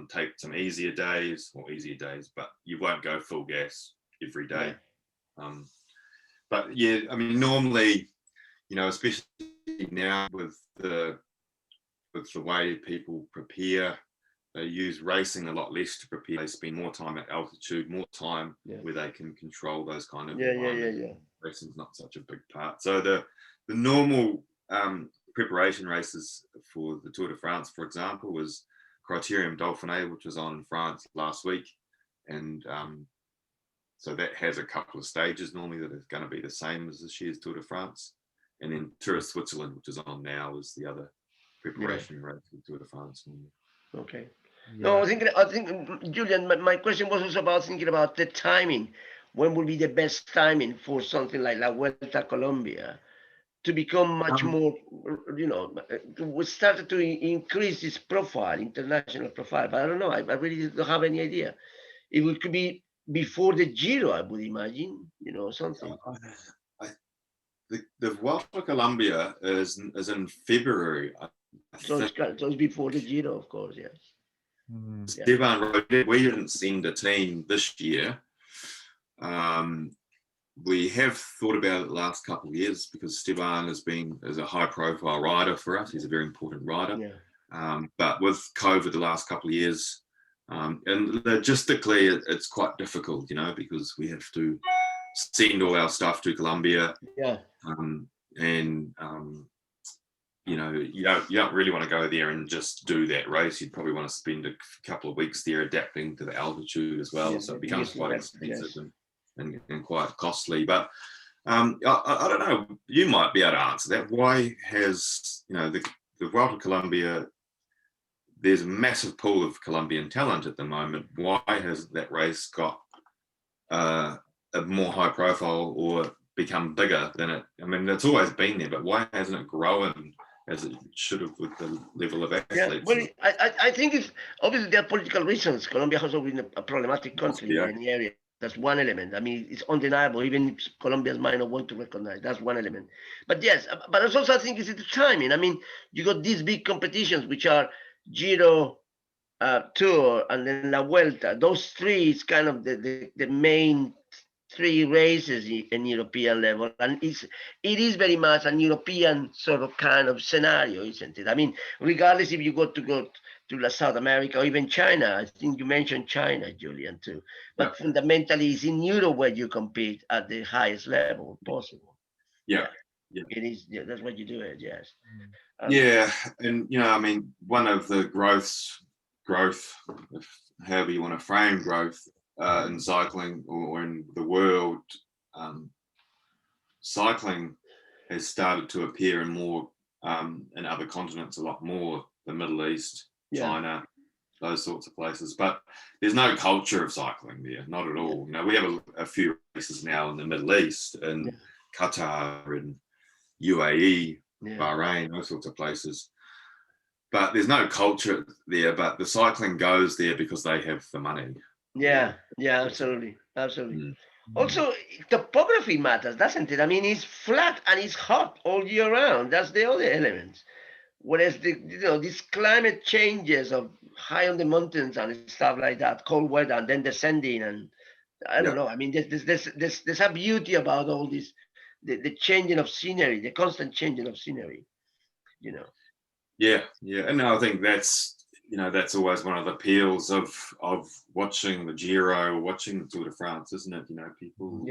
take some easier days, but you won't go full gas every day. But yeah, I mean, normally especially now with the way people prepare, they use racing a lot less to prepare. They spend more time at altitude, more time where they can control those kind of environments. Racing's not such a big part. So the normal preparation races for the Tour de France, for example, was Criterium Dauphiné, which was on in France last week. And so that has a couple of stages normally that are going to be the same as this year's Tour de France. And then Tour of Switzerland, which is on now, is the other preparation race for Tour de France. Okay. Yeah. No, I think, Julian, my question was also about thinking about the timing. When would be the best timing for something like La Vuelta a Colombia to become much more, we started to increase its profile, international profile, but I don't know, I really don't have any idea. It could be before the Giro, I would imagine, something. The Vuelta a Colombia is in February. So it's before the Giro, of course, yes. Esteban, we didn't send a team this year. We have thought about it the last couple of years because Esteban is a high-profile rider for us. He's a very important rider. Yeah. But with COVID the last couple of years, and logistically, it's quite difficult, because we have to send all our stuff to Colombia. Yeah. You don't really want to go there and just do that race. You'd probably want to spend a couple of weeks there adapting to the altitude as well. So it becomes quite expensive and quite costly. But I don't know, you might be able to answer that. Why has, the Vuelta a Colombia, there's a massive pool of Colombian talent at the moment. Why has that race got a more high profile or become bigger than it? I mean, it's always been there, but why hasn't it grown as it should have with the level of athletes? Well, I think it's obviously there are political reasons. Colombia has always been a problematic country in any area. That's one element. I mean, it's undeniable, even if Colombians might not want to recognize. That's one element. But yes, but also I think it's the timing. I mean, you got these big competitions, which are Giro, Tour, and then La Vuelta. Those three is kind of the main three races in European level, and it is very much an European sort of kind of scenario, isn't it? I mean, regardless if you go to South America or even China, I think you mentioned China, Julian, too. But fundamentally, it's in Europe where you compete at the highest level possible. Yeah. It is. Yeah, that's what you do it. Yes. And I mean, one of the growth, however you want to frame growth, in cycling or in the world, cycling has started to appear in more in other continents a lot more, the Middle East, China, those sorts of places. But there's no culture of cycling there, not at all. We have a few races now in the Middle East, in Qatar and UAE, Bahrain, those sorts of places. But there's no culture there, but the cycling goes there because they have the money. Yeah, absolutely. Also, topography matters, doesn't it? I mean, it's flat and it's hot all year round. That's the other element. Whereas these climate changes of high on the mountains and stuff like that, cold weather and then descending, and I don't know. I mean, there's a beauty about all this, the changing of scenery, the constant changing of scenery. Yeah, and I think that's always one of the appeals of watching the Giro, watching the Tour de France, isn't it? People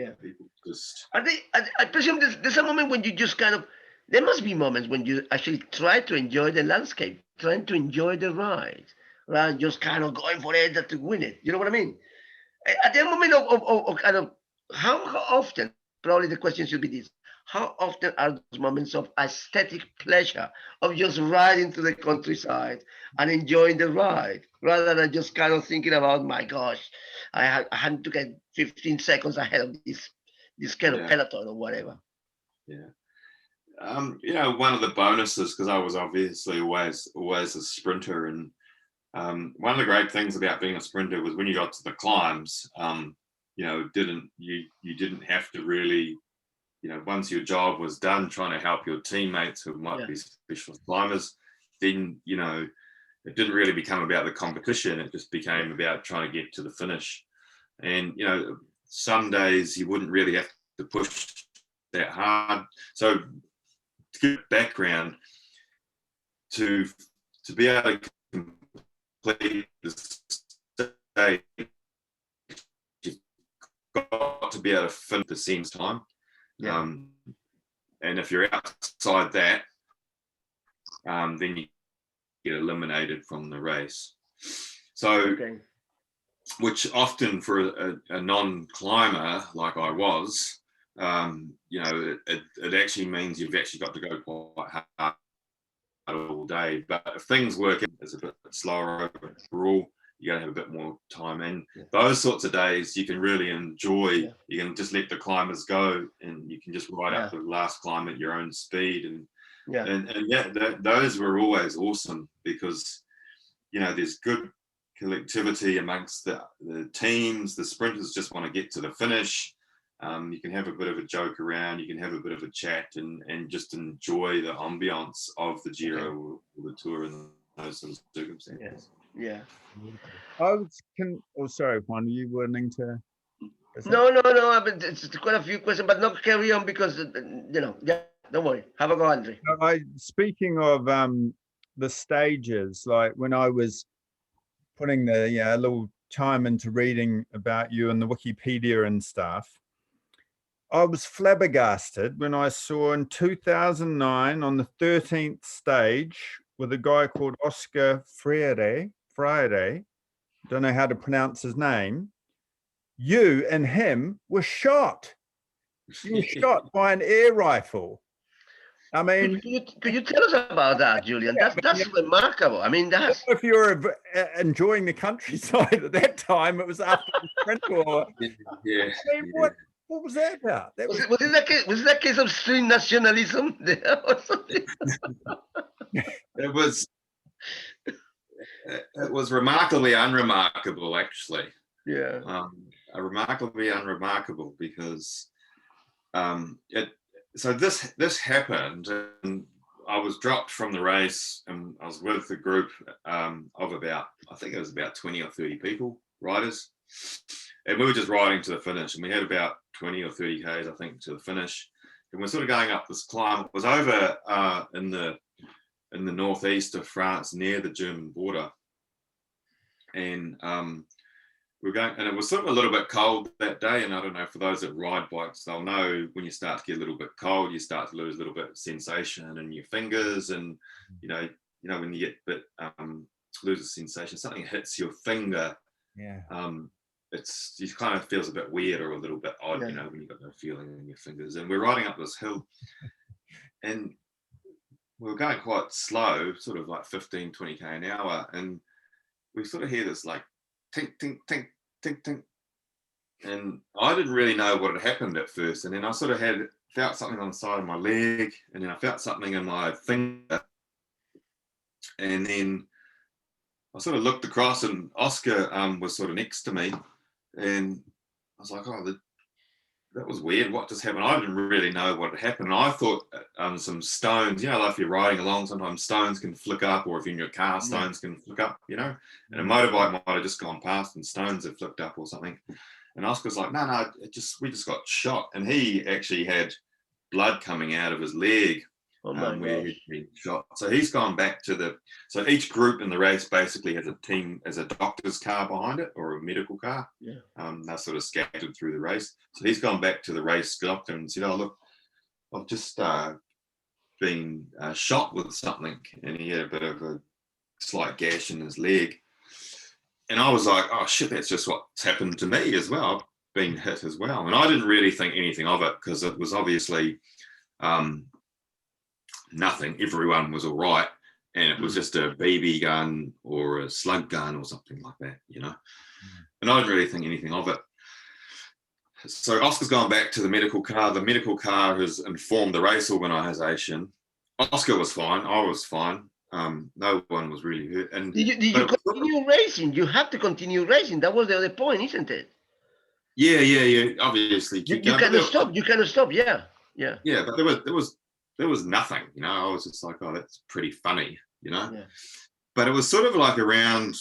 just. I presume there's a moment when you just kind of. There must be moments when you actually try to enjoy the landscape, trying to enjoy the ride, rather than just kind of going for it to win it. You know what I mean? At the moment of kind of how often, probably the question should be this: how often are those moments of aesthetic pleasure of just riding to the countryside and enjoying the ride, rather than just kind of thinking about, my gosh, I had to get 15 seconds ahead of this kind of peloton or whatever. Yeah. One of the bonuses, because I was obviously always a sprinter, and one of the great things about being a sprinter was when you got to the climbs, you didn't have to really, once your job was done trying to help your teammates who might be specialist climbers, then, it didn't really become about the competition. It just became about trying to get to the finish. And, some days you wouldn't really have to push that hard. So give background to be able to complete the stage, you've got to be able to finish the same time. Yeah. And if you're outside that, then you get eliminated from the race. So, which often for a non-climber like I was, it actually means you've actually got to go quite hard all day. But if things work, it's a bit slower overall. You got to have a bit more time in. Those sorts of days you can really enjoy. You can just let the climbers go, and you can just ride up the last climb at your own speed. And those were always awesome because there's good collectivity amongst the teams. The sprinters just want to get to the finish. You can have a bit of a joke around, you can have a bit of a chat and just enjoy the ambiance of the Giro or the Tour in those sort of circumstances. Sorry, Juan, are you wanting to? No, but it's quite a few questions, but not carry on because, don't worry. Have a go, Andre. Speaking of the stages, like when I was putting the a little time into reading about you and the Wikipedia and stuff, I was flabbergasted when I saw in 2009 on the 13th stage with a guy called Oscar Freire, don't know how to pronounce his name, you and him were shot. You were shot by an air rifle. I mean, could you tell us about that, Julian? That's remarkable. I mean, that's. If you're enjoying the countryside at that time, it was after the sprint or. What was that about? Was it a case of extreme nationalism there or something? It was remarkably unremarkable, actually. Remarkably unremarkable because so this happened, and I was dropped from the race, and I was with a group of about, I think it was about 20 or 30 people, riders, and we were just riding to the finish, and we had about 20 or 30 k's, I think, to the finish, and we're sort of going up this climb. It was over in the northeast of France, near the German border, and we're going, and it was sort of a little bit cold that day. And I don't know, for those that ride bikes, they'll know when you start to get a little bit cold, you start to lose a little bit of sensation in your fingers, and when you get a bit lose a sensation, something hits your finger. It kind of feels a bit weird or a little bit odd, when you've got no feeling in your fingers. And we're riding up this hill, and we were going quite slow, sort of like 15, 20 k an hour, and we sort of hear this like tink, tink, tink, tink, tink. And I didn't really know what had happened at first. And then I sort of felt something on the side of my leg, and then I felt something in my finger. And then I sort of looked across, and Oscar was sort of next to me. And I was like, oh, that was weird. What just happened? I didn't really know what had happened. And I thought some stones, like if you're riding along, sometimes stones can flick up, or if you're in your car, stones can flick up, and a motorbike might have just gone past and stones have flicked up or something. And Oscar's like, no, we just got shot. And he actually had blood coming out of his leg where he'd been shot. So he's gone back to so each group in the race basically has a doctor's car behind it, or a medical car. They're sort of scattered through the race. So he's gone back to the race doctor and said, oh, look, I've just been shot with something. And he had a bit of a slight gash in his leg. And I was like, oh shit, that's just what's happened to me as well. I've been hit as well. And I didn't really think anything of it, because it was obviously nothing. Everyone was all right, and it was just a BB gun or a slug gun or something like that, And I didn't really think anything of it. So Oscar's gone back to the medical car. The medical car has informed the race organisation. Oscar was fine. I was fine. No one was really hurt. And did you continue racing? You have to continue racing. That was the other point, isn't it? Yeah. Obviously, you cannot stop. You cannot stop. Yeah. Yeah, but there was nothing, I was just like, oh, that's pretty funny, But it was sort of like around,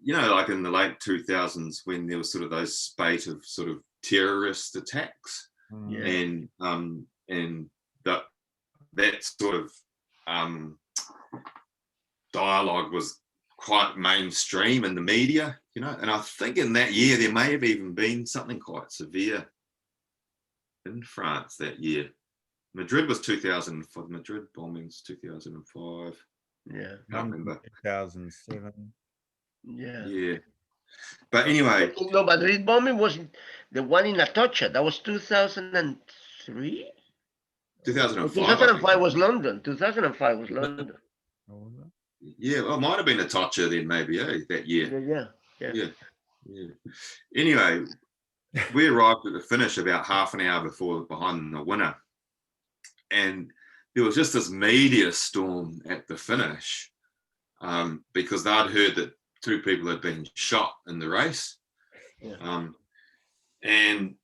like in the late 2000s, when there was sort of those spate of sort of terrorist attacks, and that sort of dialogue was quite mainstream in the media, you know. And I think in that year there may have even been something quite severe in France that year. Madrid was 2005. Madrid bombings 2005. Yeah. I can't remember. 2007. Yeah. Yeah. But anyway. No, Madrid bombing was the one in Atocha. That was 2003? 2005. 2005 was London. 2005 was London. Yeah, well, it might have been Atocha then, maybe, that year. Yeah. Anyway, we arrived at the finish about half an hour behind the winner. And there was just this media storm at the finish because they'd heard that 2 people had been shot in the race. Yeah. And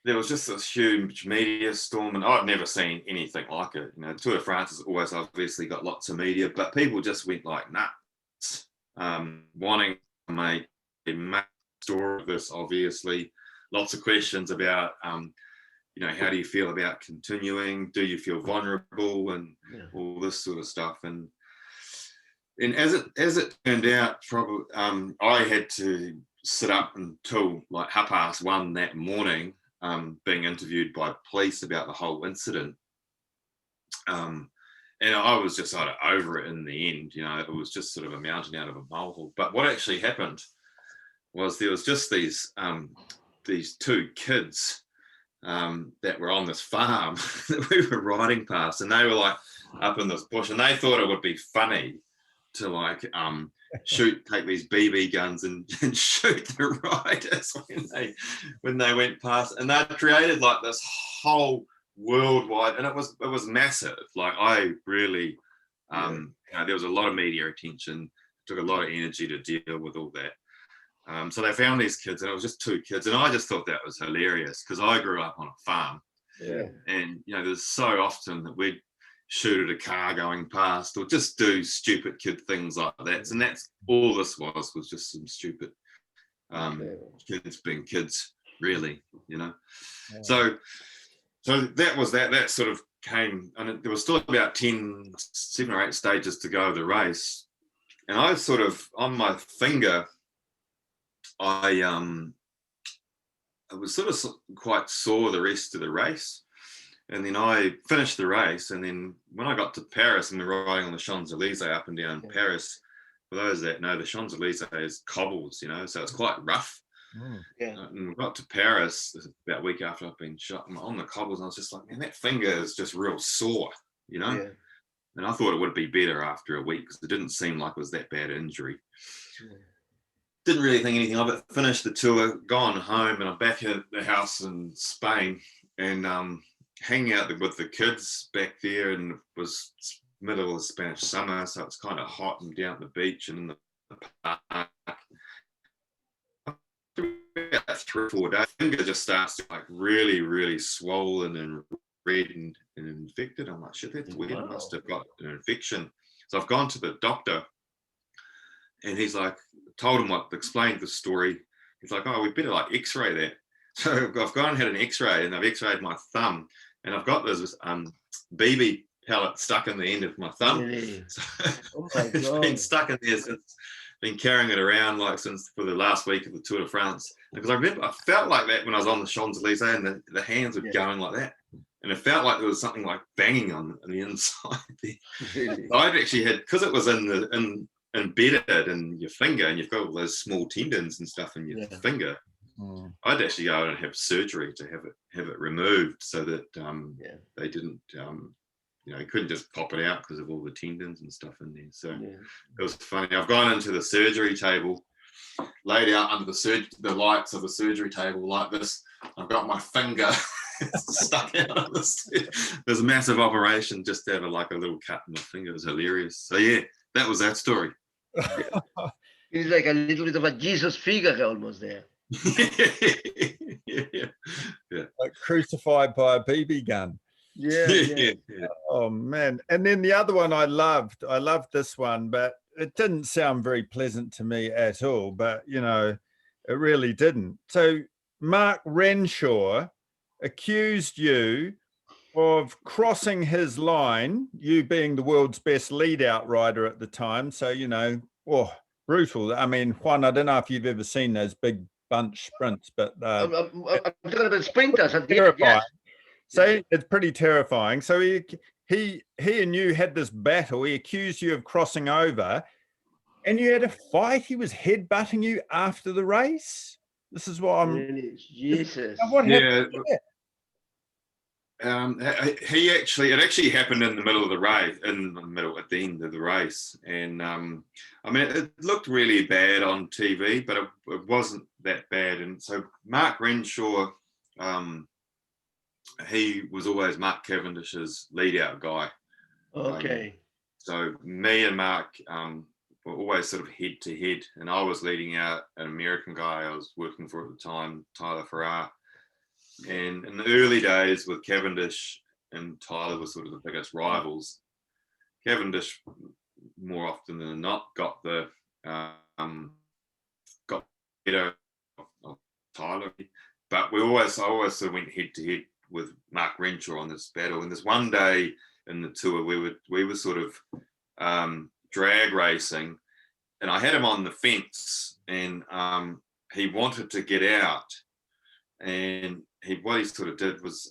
there was just this huge media storm, and I'd never seen anything like it. You know, Tour de France has always obviously got lots of media, but people just went like nuts, wanting to make a story of this, obviously. Lots of questions about, you know, how do you feel about continuing? Do you feel vulnerable? And all this sort of stuff. And as it turned out, probably I had to sit up until like 1:30 that morning, being interviewed by police about the whole incident. And I was just sort of over it in the end. You know, it was just sort of a mountain out of a molehill. But what actually happened was there was just these 2 kids that were on this farm that we were riding past, and they were like up in this bush, and they thought it would be funny to like take these BB guns and shoot the riders when they went past, and they created like this whole worldwide, and it was massive. Like I really, you know, there was a lot of media attention. It took a lot of energy to deal with all that. So they found these kids, and it was just 2 kids, and I just thought that was hilarious because I grew up on a farm, and you know, there's so often that we'd shoot at a car going past or just do stupid kid things like that, and that's all this was just some stupid kids being kids, really, you know. So that was that sort of came, and there was still about 7 or 8 stages to go of the race, and I sort of on my finger, I was sort of quite sore the rest of the race. And then I finished the race, and then when I got to Paris and we were riding on the Champs-Élysées up and down Paris, for those that know, the Champs-Élysées is cobbles, you know, so it's quite rough. And we got to Paris about a week after I'd been shot, and on the cobbles, and I was just like, man, that finger is just real sore, you know. And I thought it would be better after a week because it didn't seem like it was that bad injury. Didn't really think anything of it. Finished the tour, gone home, and I'm back at the house in Spain, and hanging out with the kids back there, and it was middle of the Spanish summer, so it's kind of hot and down at the beach and in the park. About 3 or 4 days, finger just starts to like really, really swollen and red and infected. I'm like, shit, that's weird. I must have got an infection. So I've gone to the doctor, and he's like, explained the story. He's like, oh, we better like X-ray that. So I've gone and had an X-ray, and I've X-rayed my thumb, and I've got this BB pellet stuck in the end of my thumb. Really? So it's been stuck in there since. Been carrying it around for the last week of the Tour de France, because I remember I felt like that when I was on the Champs-Élysées, and the hands were going like that, and it felt like there was something like banging on the inside there. Really? I'd actually had, because it was embedded in your finger, and you've got all those small tendons and stuff in your finger. I'd actually go and have surgery to have it removed so that they didn't you know, you couldn't just pop it out because of all the tendons and stuff in there. So it was funny. I've gone into the surgery table, laid out under the lights of the surgery table like this. I've got my finger stuck out of this. There's a massive operation just to have a little cut in my finger. It was hilarious. So yeah, that was that story. It's like a little bit of a Jesus figure almost there. Yeah. Like crucified by a BB gun. Yeah. Oh man. And then the other one I loved this one, but it didn't sound very pleasant to me at all, but you know, it really didn't. So Mark Renshaw accused you of crossing his line, you being the world's best lead-out rider at the time. So, brutal. I mean, Juan, I don't know if you've ever seen those big bunch sprints, but I'm talking about sprinters at the end, terrifying. yes. So it's pretty terrifying. So he and you had this battle. He accused you of crossing over, and you had a fight. He was headbutting you after the race. This is what I'm. Really? Jesus. What happened? It actually happened in the middle of the race, at the end of the race. And I mean, it looked really bad on TV, but it wasn't that bad. And so Mark Renshaw, he was always Mark Cavendish's lead out guy. Okay. So me and Mark were always sort of head to head, and I was leading out an American guy I was working for at the time, Tyler Farrar. And in the early days with Cavendish and Tyler were sort of the biggest rivals. Cavendish more often than not got better of Tyler, but I always sort of went head to head with Mark Renshaw on this battle. And this one day in the tour, we were sort of drag racing, and I had him on the fence, and he wanted to get out, and what he sort of did was,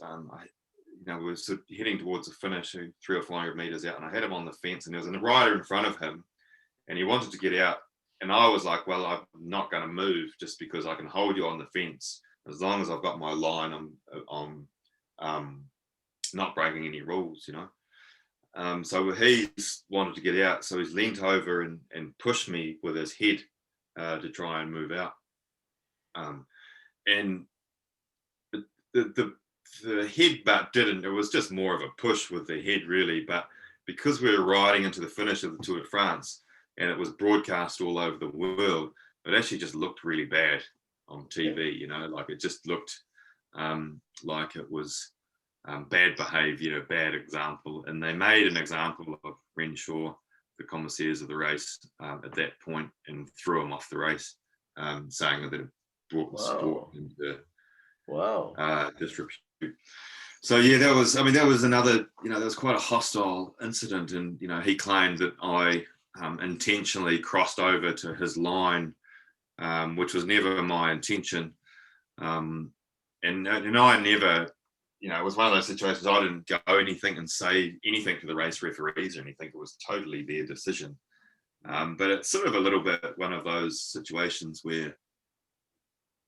we were sort of heading towards the finish, 300 or 400 meters out, and I had him on the fence, and there was a rider in front of him, and he wanted to get out, and I was like, well, I'm not going to move just because I can hold you on the fence as long as I've got my line. I'm not breaking any rules, So he wanted to get out, so he's leant over and pushed me with his head to try and move out, and the headbutt didn't. It was just more of a push with the head, really. But because we were riding into the finish of the Tour de France, and it was broadcast all over the world, it actually just looked really bad on TV. Like it just looked like it was bad behaviour, bad example. And they made an example of Renshaw, the commissaires of the race, at that point, and threw him off the race, saying that it brought the sport into disrepute. So yeah, that was another, that was quite a hostile incident. And, he claimed that I intentionally crossed over to his line, which was never my intention. And I never, it was one of those situations, I didn't go anything and say anything to the race referees or anything. It was totally their decision. But it's sort of a little bit one of those situations where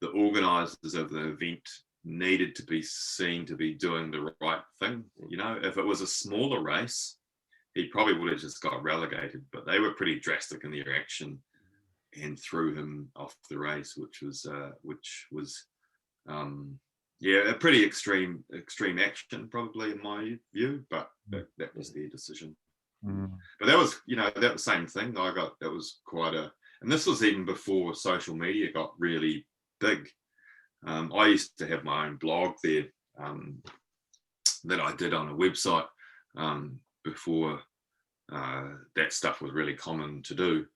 the organisers of the event needed to be seen to be doing the right thing. If it was a smaller race, he probably would have just got relegated, but they were pretty drastic in their action and threw him off the race, which was a pretty extreme action, probably, in my view, but that was their decision. But that was, that was same thing. That was quite and this was even before social media got really big. I used to have my own blog there that I did on a website before that stuff was really common to do.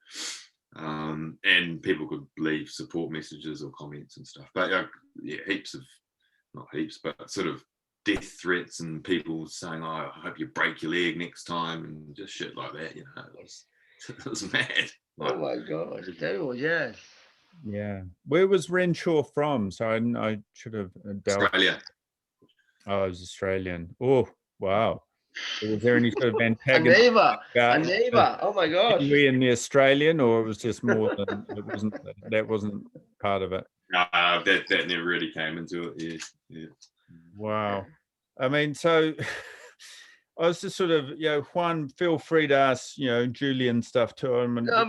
And people could leave support messages or comments and stuff. But not heaps, but sort of death threats and people saying, "Oh, I hope you break your leg next time," and just shit like that. It was mad. Oh my God, it's terrible. Yes. Yeah. Where was Renshaw from? So I should have Australia. Oh, it was Australian. Oh, wow. Was there any sort of antagonism? A neighbor. Oh my God. In the Australian, or it was just more than that wasn't part of it? That never really came into it. Yeah. Wow. I mean, so I was just sort of, Juan, feel free to ask, Julian stuff to him. And, I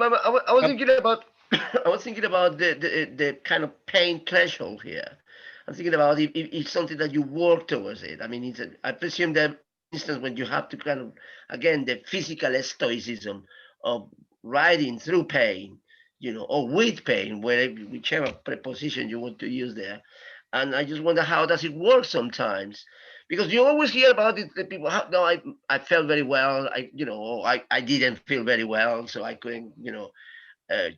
was thinking about the kind of pain threshold here. I'm thinking about if it's something that you work towards it. I mean, I presume that instance when you have to kind of, again, the physical stoicism of riding through pain, or with pain, whichever preposition you want to use there. And I just wonder, how does it work sometimes? Because you always hear about it, the people, I felt very well. I didn't feel very well, so I couldn't,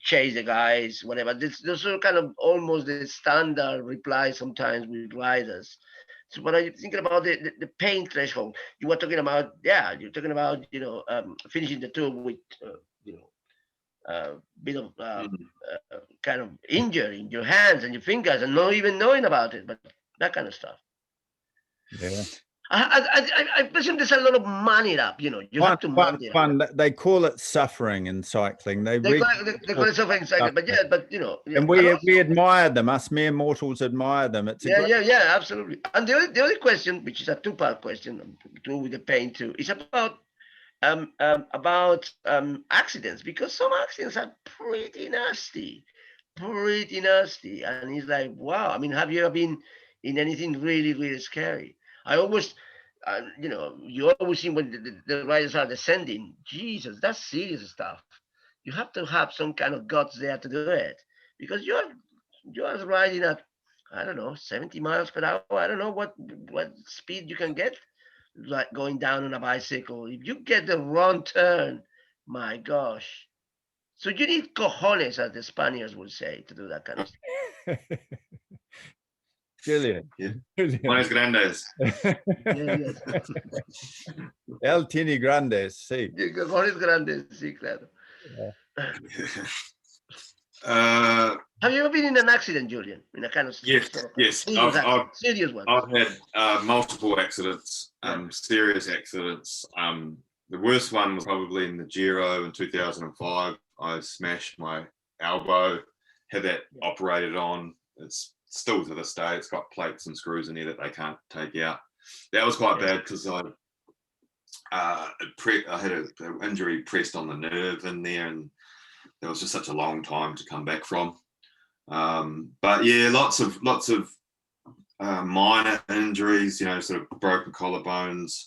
chase the guys, whatever. Those are kind of almost the standard reply sometimes with riders. So when I'm thinking about the pain threshold, you were talking about, you're talking about, finishing the tour with, bit of kind of injury in your hands and your fingers and not even knowing about it, but that kind of stuff. Yeah. I presume there's a lot of money up, you have to man it up. They call it suffering in cycling. They call it suffering, but and we admire them. Us mere mortals admire them. It's absolutely. And the other question, which is a two-part question, with the pain too, is about accidents, because some accidents are pretty nasty, and it's like, wow. I mean, have you ever been in anything really, really scary? I always, you always see when the riders are descending. Jesus, that's serious stuff. You have to have some kind of guts there to do it, because you're riding at, I don't know, 70 miles per hour. I don't know what speed you can get, like going down on a bicycle. If you get the wrong turn, my gosh. So you need cojones, as the Spaniards would say, to do that kind of stuff. Julian. Yeah. Buenos grandes. Yes. El tiene grandes, sí. Cojones grandes, sí, claro. Yeah. Have you ever been in an accident, Julian? In a kind of yes. Serious one. I've had multiple accidents, serious accidents. The worst one was probably in the Giro in 2005. I smashed my elbow, had that operated on. It's still to this day, it's got plates and screws in there that they can't take out. That was quite bad because I had an injury pressed on the nerve in there, and that was just such a long time to come back from. But yeah, lots of minor injuries, sort of broken collarbones,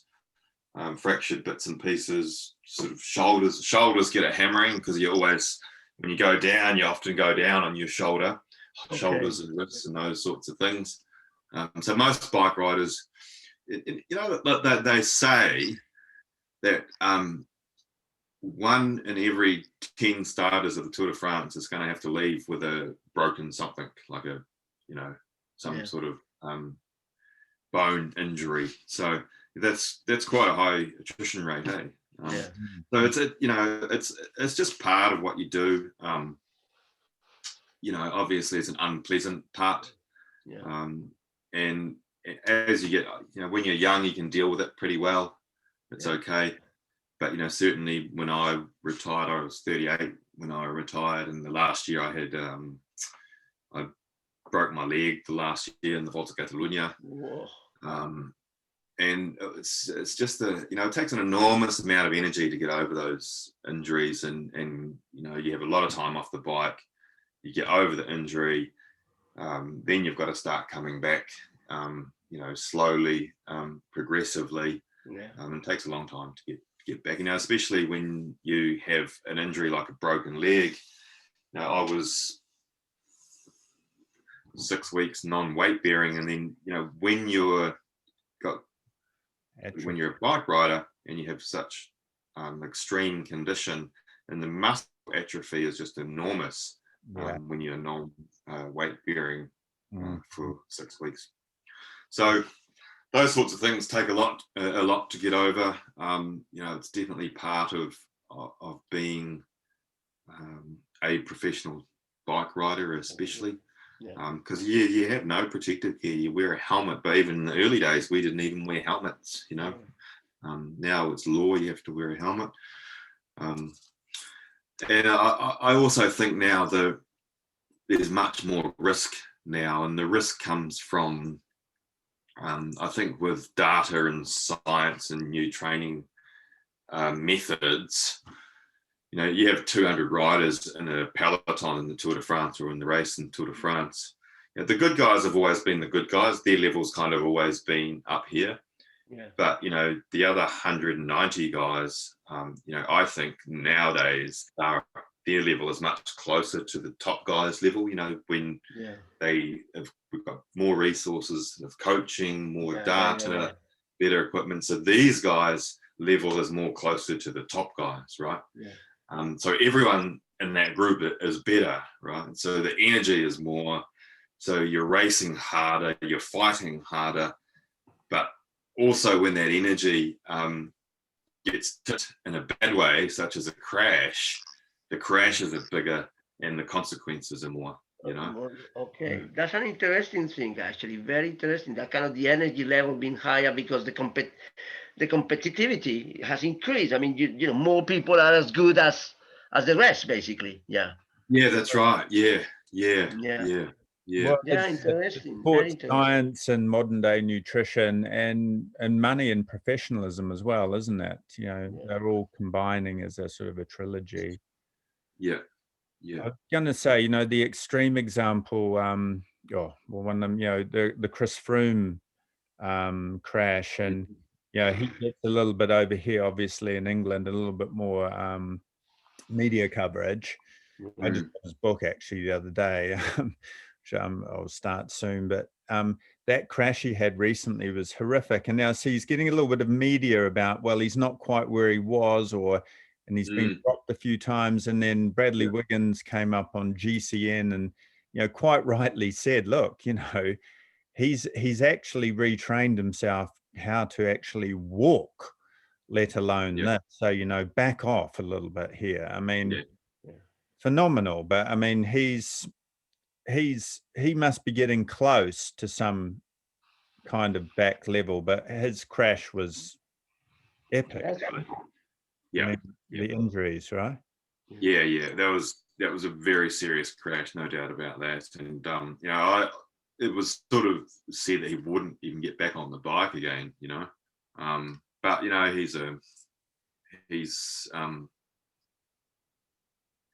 fractured bits and pieces, sort of shoulders get a hammering, because you always, when you go down, you often go down on your shoulders and wrists and those sorts of things. So most bike riders, they say that 1 in every 10 starters of the Tour de France is going to have to leave with a broken something, like some sort of bone injury. So that's quite a high attrition rate, hey? So it's just part of what you do. Obviously it's an unpleasant part. And as you get, when you're young, you can deal with it pretty well. It's okay. But, certainly when I retired, I was 38 when I retired. And the last year I had, I broke my leg the last year in the Vuelta de Espana. And it's just it takes an enormous amount of energy to get over those injuries. And you have a lot of time off the bike. You get over the injury, then you've got to start coming back, slowly, progressively. It takes a long time to get back, especially when you have an injury like a broken leg. I was 6 weeks non-weight bearing, and then when you're a bike rider and you have such extreme condition, and the muscle atrophy is just enormous. When you're non-weight bearing for 6 weeks. So those sorts of things take a lot to get over. It's definitely part of being a professional bike rider, especially because you have no protective gear. You wear a helmet, but even in the early days, we didn't even wear helmets. Now it's law; you have to wear a helmet. And I also think now that there's much more risk now, and the risk comes from, I think, with data and science and new training methods. You have 200 riders in a peloton in the Tour de France or in the race in Tour de France. The good guys have always been the good guys. Their level's kind of always been up here. But, the other 190 guys, I think nowadays their level is much closer to the top guys' level, when we've got more resources of coaching, more data, better equipment. So these guys' level is more closer to the top guys, right? So everyone in that group is better, right? So the energy is more. So you're racing harder, you're fighting harder. but also when that energy gets tipped in a bad way, such as a crash, the crashes are bigger and the consequences are more, you know. Okay, that's an interesting thing, actually. Very interesting. That kind of the energy level being higher because the competitivity has increased. I mean, you know, more people are as good as the rest, basically. Yeah. Yeah, that's right. Yeah. Yeah. Well, Yeah. it's Interesting. Very sports interesting. science and modern day nutrition and money and professionalism as well, isn't it? You know, Yeah. they're all combining as a sort of a trilogy. Yeah. I was going to say, you know, the extreme example, one of them, you know, the Chris Froome crash, and you know, he gets a little bit over here, obviously in England, a little bit more media coverage. I just got his book actually the other day, which I'll start soon. But that crash he had recently was horrific, and now he's getting a little bit of media about, well, he's not quite where he was, and he's been dropped a few times. And then Bradley Wiggins came up on GCN, and you know, quite rightly said, look, you know, he's actually retrained himself how to actually walk, let alone this. So you know, back off a little bit here. I mean. Phenomenal, but I mean, he must be getting close to some kind of back level, but his crash was epic. Yeah. I mean, the injuries, right? Yeah. That was a very serious crash, no doubt about that. And you know, it was sort of said that he wouldn't even get back on the bike again, you know. But you know, he's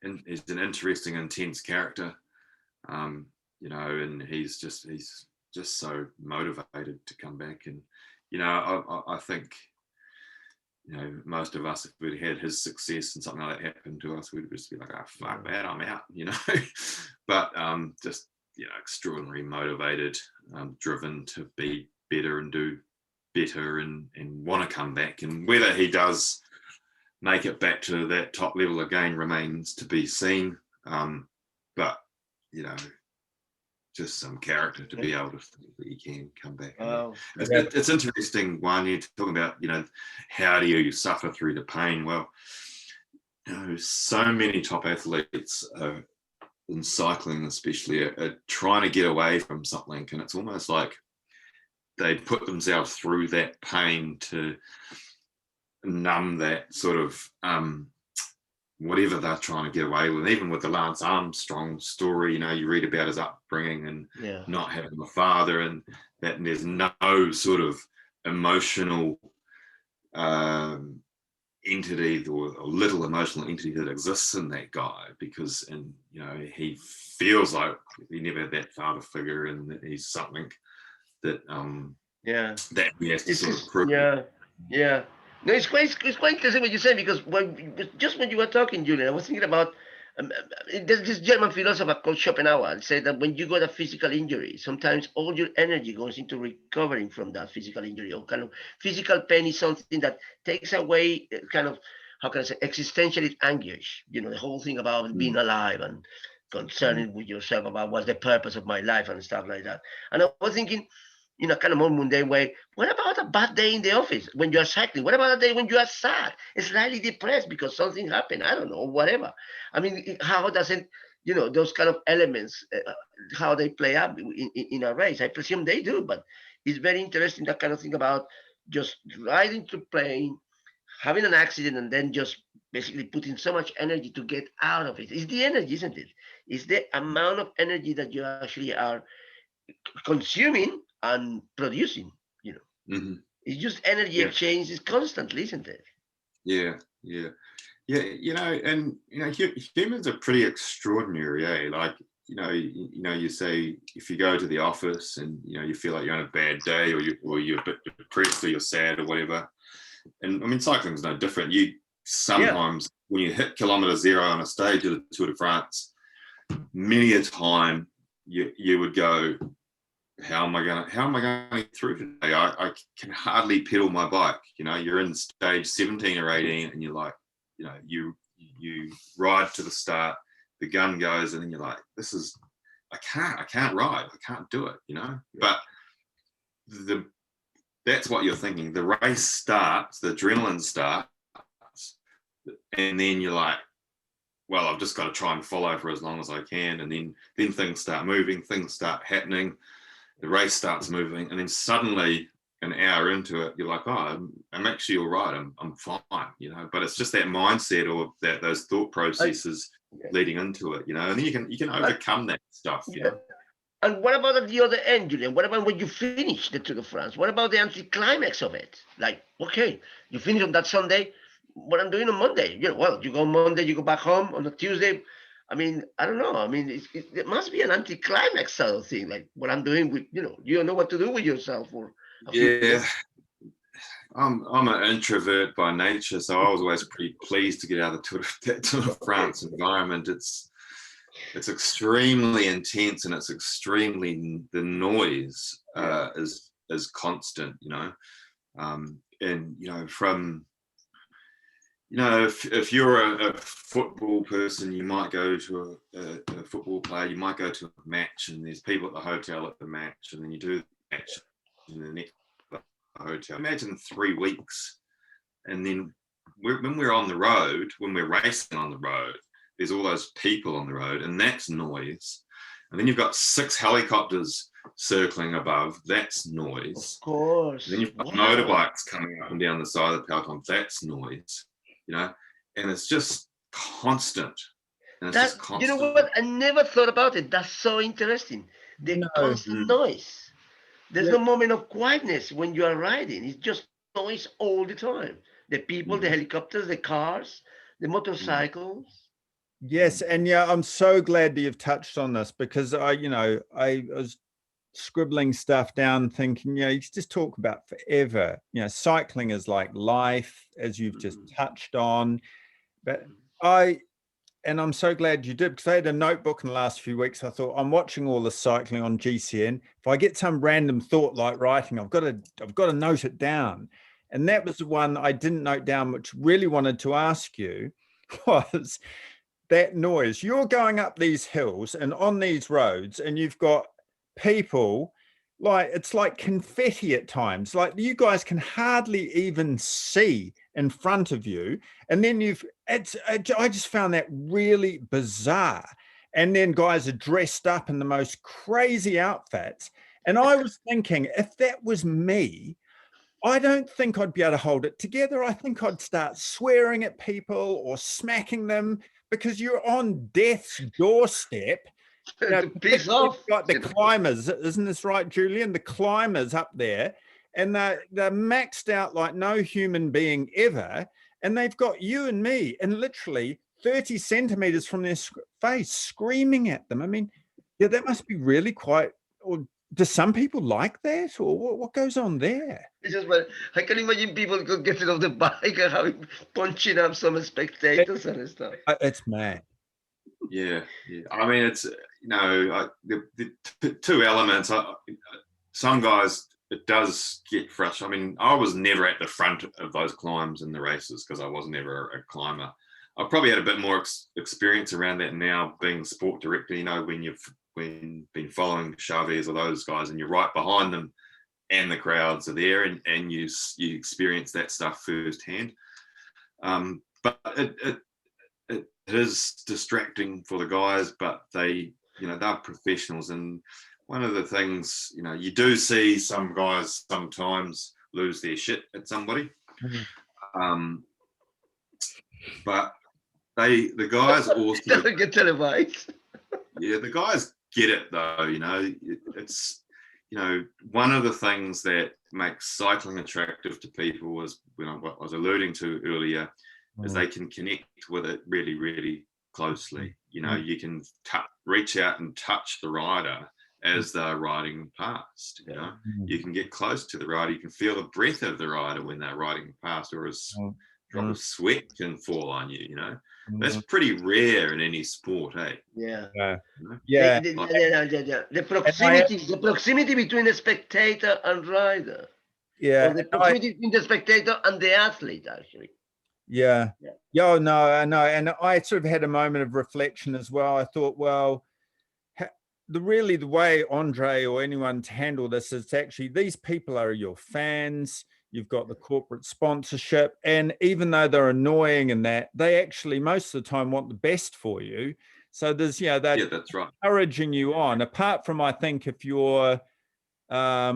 an interesting, intense character, you know, and he's just so motivated to come back. And you know, I think, you know, most of us, if we'd had his success and something like that happened to us, we'd just be like, oh, fuck that, I'm out, you know. But just, you know, extraordinarily motivated, driven to be better and do better and want to come back. And whether he does make it back to that top level again remains to be seen. But, you know, just some character to be able to think that you can come back. It's interesting, Juan, you're talking about, you know, how do you suffer through the pain? Well, you know, so many top athletes in cycling especially are trying to get away from something, and it's almost like they put themselves through that pain to numb that sort of whatever they're trying to get away with. Even with the Lance Armstrong story, you know, you read about his upbringing and not having a father, and that there's no sort of emotional entity or little emotional entity that exists in that guy, because, and you know, he feels like he never had that father figure, and that he's something that that he has to sort of prove. No, it's quite interesting what you say, because just when you were talking, Julian, I was thinking about there's this German philosopher called Schopenhauer said that when you got a physical injury, sometimes all your energy goes into recovering from that physical injury, or kind of physical pain is something that takes away kind of, how can I say, existential anguish. You know, the whole thing about being alive and concerning with yourself about what's the purpose of my life and stuff like that. And I was thinking, in a kind of more mundane way, what about a bad day in the office when you are cycling? What about a day when you are sad, slightly depressed because something happened? I don't know, whatever. I mean, how does it, you know, those kind of elements, how they play up in a race? I presume they do, but it's very interesting, that kind of thing about just riding to plane, having an accident, and then just basically putting so much energy to get out of it. It's the energy, isn't it? It's the amount of energy that you actually are consuming and producing, you know. It's just energy exchange is constantly, isn't it? Yeah, you know, and you know, humans are pretty extraordinary, like, you know, you say, if you go to the office and, you know, you feel like you're on a bad day, or you're a bit depressed, or you're sad or whatever, and I mean, cycling is no different. You sometimes when you hit kilometer zero on a stage of the Tour de France, many a time you would go, how am I gonna get through today? I can hardly pedal my bike. You know, you're in stage 17 or 18, and you're like, you know, you ride to the start, the gun goes, and then you're like, I can't ride, I can't do it, you know. But the that's what you're thinking. The race starts, the adrenaline starts, and then you're like, well, I've just got to try and follow for as long as I can. And then things start moving, things start happening, the race starts moving, and then suddenly an hour into it, you're like, oh, I'm actually all right. I'm fine, you know. But it's just that mindset or that those thought processes leading into it, you know. And then you can overcome that stuff, you know. And what about at the other end, Julian? What about when you finish the Tour de France? What about the anticlimax of it? Like, okay, you finish on that Sunday. What I'm doing on Monday? You know, well, you go Monday, you go back home on a Tuesday. I mean, I don't know. I mean, it must be an anticlimax sort of thing. Like what I'm doing with, you know, you don't know what to do with yourself. Or yeah, I'm an introvert by nature, so I was always pretty pleased to get out of the Tour de France environment. It's extremely intense, and it's extremely, the noise is constant, you know. And you know, from, you know, if you're a football person, you might go to a football player, you might go to a match, and there's people at the hotel at the match, and then you do the match in the next hotel. Imagine 3 weeks, and then when we're on the road, when we're racing on the road, there's all those people on the road, and that's noise. And then you've got 6 helicopters circling above, that's noise. Of course. And then you've got motorbikes coming up and down the side of the peloton, that's noise, you know. And it's just constant. And it's just constant. You know what? I never thought about it. That's so interesting. The constant noise. There's no moment of quietness when you are riding. It's just noise all the time. The people, the helicopters, the cars, the motorcycles. Yes, and yeah, I'm so glad that you've touched on this, because I was scribbling stuff down thinking, you know, you just talk about forever. You know, cycling is like life, as you've just touched on. But I'm so glad you did, because I had a notebook in the last few weeks. I thought, I'm watching all the cycling on GCN. If I get some random thought like writing, I've got to note it down. And that was the one I didn't note down, which really wanted to ask you was that noise. You're going up these hills and on these roads, and you've got people, like, it's like confetti at times. Like, you guys can hardly even see in front of you. And then I just found that really bizarre. And then guys are dressed up in the most crazy outfits. And I was thinking, if that was me, I don't think I'd be able to hold it together. I think I'd start swearing at people or smacking them, because you're on death's doorstep. You know, Piss off. Got the climbers, isn't this right, Julian? The climbers up there, and they're maxed out like no human being ever. And they've got you and me, and literally 30 centimeters from their face, screaming at them. I mean, yeah, that must be really quite. Or do some people like that, or what goes on there? It's just, well, I can imagine people getting off the bike and having punching up some spectators and stuff. It's mad. Yeah. I mean, it's, you know, the two elements. Some guys, it does get frustrating. I mean, I was never at the front of those climbs in the races because I was never a climber. I've probably had a bit more experience around that now, being sport director. You know, when you've been following Chavez or those guys, and you're right behind them, and the crowds are there, and you experience that stuff firsthand. But it is distracting for the guys, but they, you know, they're professionals. And one of the things, you know, you do see some guys sometimes lose their shit at somebody. But the guys also doesn't get televised. Yeah, the guys get it though. You know, it's, you know, one of the things that makes cycling attractive to people was, when I was alluding to earlier, is they can connect with it really, really closely. You know, you can reach out and touch the rider as they're riding past. You know, you can get close to the rider. You can feel the breath of the rider when they're riding past, or a drop of sweat can fall on you. You know, that's pretty rare in any sport, eh? Yeah. Yeah. The proximity between the spectator and rider. Yeah. Or the proximity between the spectator and the athlete, actually. Yeah. Oh, no, I know. And I sort of had a moment of reflection as well. I thought, well, the way Andre or anyone's handled this is actually these people are your fans. You've got the corporate sponsorship, and even though they're annoying and that, they actually most of the time want the best for you. So there's, they're that's right. encouraging you on. Apart from, I think, if you're, I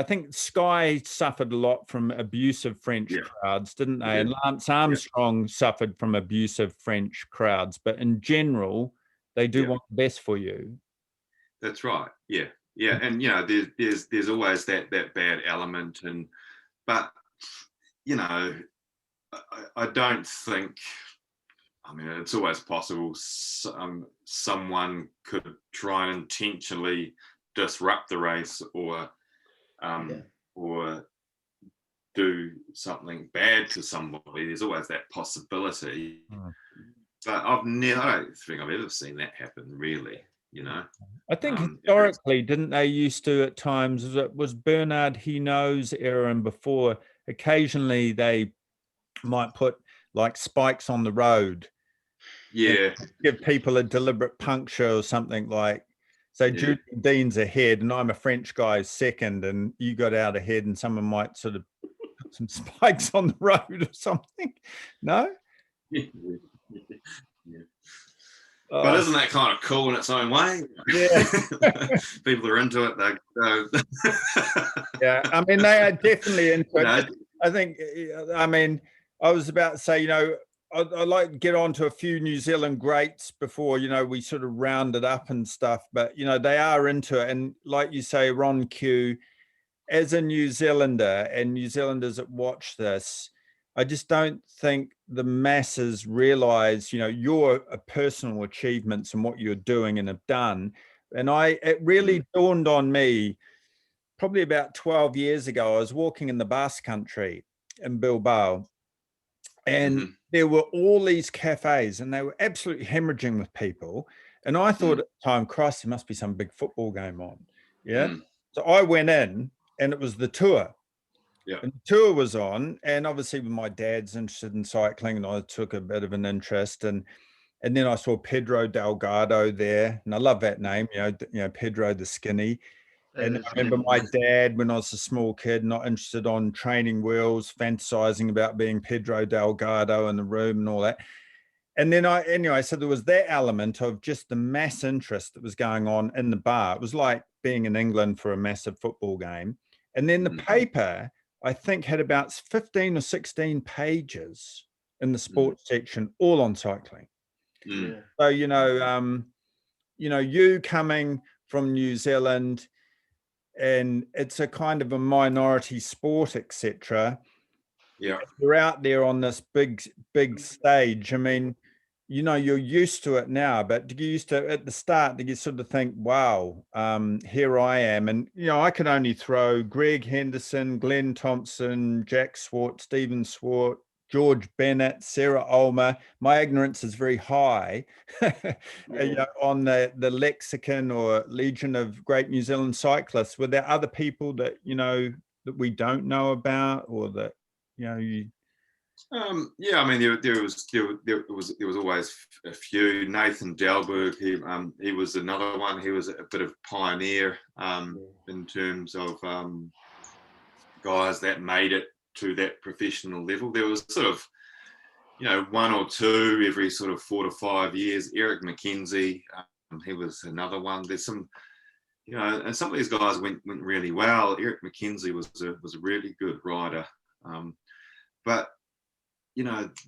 think Sky suffered a lot from abusive French crowds, didn't they? And Lance Armstrong suffered from abusive French crowds, but in general, they do want the best for you. That's right. Yeah. And there's always that bad element, but I don't think. I mean, it's always possible someone could try and intentionally disrupt the race or do something bad to somebody. There's always that possibility. But I don't think I've ever seen that happen, really. I think historically, didn't they used to at times? It was Bernard Hinault's era and before. Occasionally, they might put like spikes on the road. Yeah. Give people a deliberate puncture or something like. So Julian Dean's ahead, and I'm a French guy second, and you got out ahead, and someone might sort of put some spikes on the road or something. No. But isn't that kind of cool in its own way? Yeah. People are into it. Yeah, I mean, they are definitely into it. I think, I was about to say, I'd like to get on to a few New Zealand greats before, we sort of round it up and stuff. But, they are into it. And like you say, Ron Q, as a New Zealander and New Zealanders that watch this, I just don't think the masses realize, your personal achievements and what you're doing and have done. And it really dawned on me probably about 12 years ago. I was walking in the Basque Country in Bilbao, and there were all these cafes, and they were absolutely hemorrhaging with people. And I thought at the time, Christ, there must be some big football game on. Yeah. So I went in, and it was the Tour. Yeah. And the Tour was on, and obviously my dad's interested in cycling, and I took a bit of an interest. And then I saw Pedro Delgado there, and I love that name, Pedro the Skinny. And I remember my dad, when I was a small kid, not interested on training wheels, fantasizing about being Pedro Delgado in the room and all that. And then so there was that element of just the mass interest that was going on in the bar. It was like being in England for a massive football game. And then the paper, I think, had about 15 or 16 pages in the sports section, all on cycling. So, you coming from New Zealand, and it's a kind of a minority sport, etc. Yeah. You're out there on this big stage. I mean, you're used to it now, but did you used to, at the start, did you sort of think, wow, here I am? And, I could only throw Greg Henderson, Glenn Thompson, Jack Swart, Stephen Swart, George Bennett, Sarah Ulmer. My ignorance is very high on the lexicon or legion of great New Zealand cyclists. Were there other people that, that we don't know about, or that, you... I mean, there was always a few. Nathan Dalberg, he was another one. He was a bit of pioneer in terms of guys that made it to that professional level. There was sort of, one or two every sort of 4 to 5 years. Eric McKenzie, he was another one. There's some, and some of these guys went really well. Eric McKenzie was a really good rider, but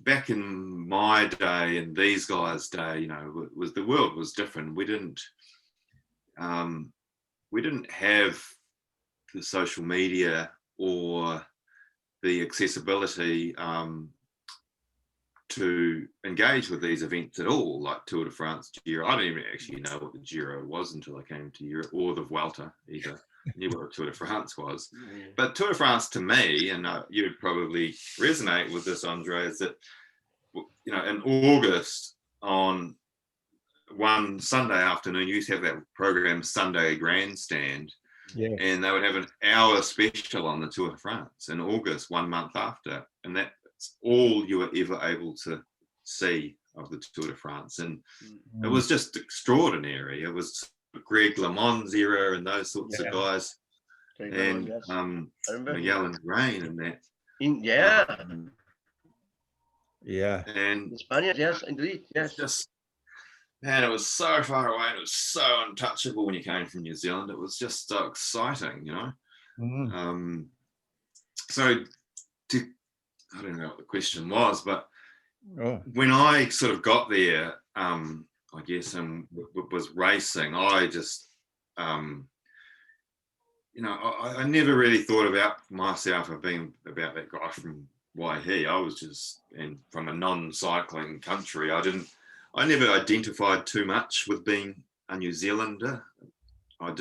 back in my day and these guys' day, the world was different. We didn't have the social media or the accessibility to engage with these events at all, like Tour de France, Giro. I didn't even actually know what the Giro was until I came to Europe, or the Vuelta either. I knew what a Tour de France was. But Tour de France to me, and you'd probably resonate with this, Andre, is that, in August on one Sunday afternoon, you used to have that program Sunday Grandstand, and they would have an hour special on the Tour de France in August, 1 month after. And that's all you were ever able to see the Tour de France, and it was just extraordinary. It was Greg LeMond's era and those sorts of guys, and Miguel and Rain and that. And the Spaniards, yes, indeed, yes. Just, man, it was so far away. And it was so untouchable when you came from New Zealand. It was just so exciting, you know. So, I don't know what the question was, but when I sort of got there, I guess, and was racing, I just, you know, I never really thought about myself as being about that guy from Waihi. I was just, and from a non-cycling country, I never identified too much with being a New Zealander. I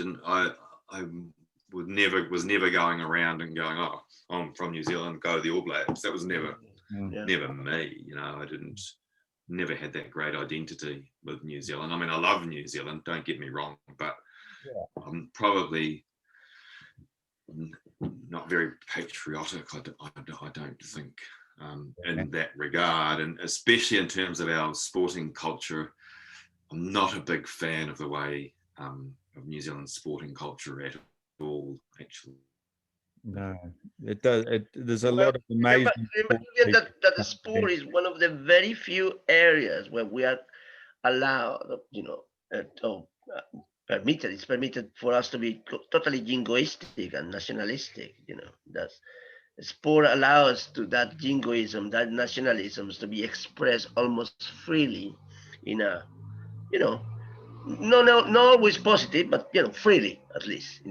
was never going around and going, oh, I'm from New Zealand, go to the All Blacks. That was never me, you know. Never had that great identity with New Zealand. I mean, I love New Zealand, don't get me wrong, but I'm probably not very patriotic, I don't think, in that regard, and especially in terms of our sporting culture. I'm not a big fan of the way of New Zealand's sporting culture at all, actually. No, it does. There's a lot of amazing. Remember that the sport is one of the very few areas where we are allowed, you know, permitted. It's permitted for us to be totally jingoistic and nationalistic. You know, that's sport allows to that jingoism, that nationalisms to be expressed almost freely in a, you know, not always positive, but you know, freely at least.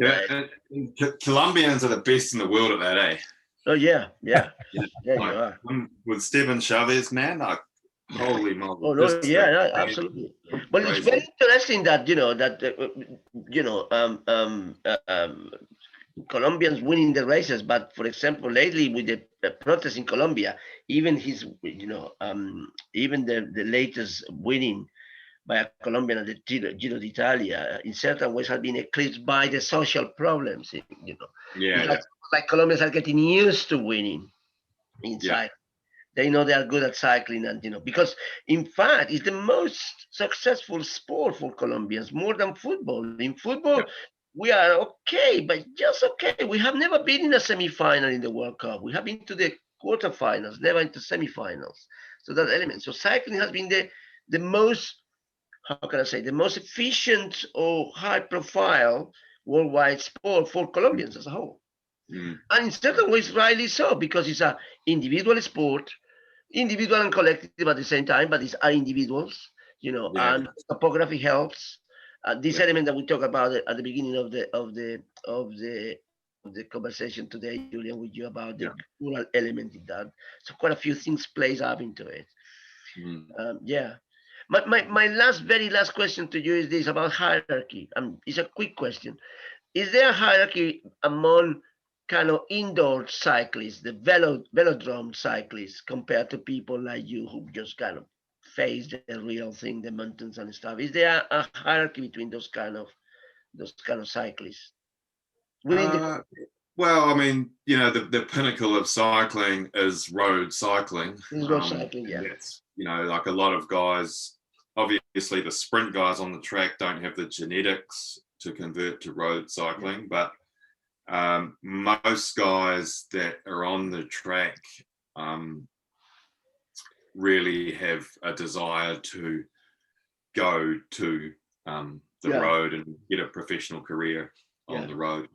Colombians are the best in the world at that, eh? Oh yeah. There you like, are. With Steven Chavez, man, like holy moly. Oh no, absolutely. But it's very interesting that Colombians winning the races, but for example, lately with the protests in Colombia, even even the latest winning by a Colombian at the Giro d'Italia, in certain ways, has been eclipsed by the social problems. You know, like Colombians are getting used to winning inside. They know they are good at cycling, and you know, because in fact, it's the most successful sport for Colombians, more than football. In football, we are okay, but just okay. We have never been in a semi-final in the World Cup. We have been to the quarterfinals, never into semi-finals. So that element. So cycling has been the most, how can I say, the most efficient or high-profile worldwide sport for Colombians as a whole. And in certain ways, rightly so, because it's an individual sport, individual and collective at the same time, but it's our individuals, you know, and topography helps. This element that we talked about at the beginning of the conversation today, Julian, with you about the rural element in that. So quite a few things plays up into it. My very last question to you is this about hierarchy. It's a quick question. Is there a hierarchy among kind of indoor cyclists, the velodrome cyclists, compared to people like you who just kind of face the real thing, the mountains and stuff? Is there a hierarchy between those kind of cyclists? Well, I mean, you know, the pinnacle of cycling is road cycling. Road cycling, That's, you know, like a lot of guys, obviously the sprint guys on the track don't have the genetics to convert to road cycling, but most guys that are on the track really have a desire to go to the road and get a professional career on the road.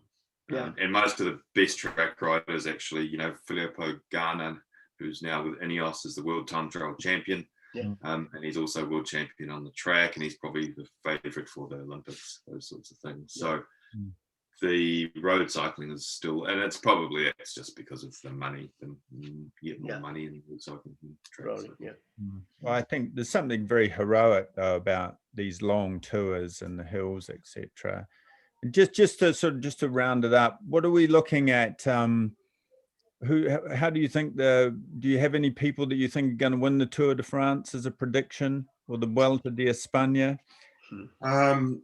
And most of the best track riders, actually, you know, Filippo Ganna, who's now with Ineos, is the world time trial champion. And he's also world champion on the track, and he's probably the favorite for the Olympics, those sorts of things. So the road cycling is still, and it's just because of the money, you get more money in road cycling than track cycling. Well, I think there's something very heroic though about these long tours and the hills, etc. Just to round it up, what are we looking at? How do you think do you have any people that you think are going to win the Tour de France as a prediction, or the Vuelta de Espana? Well,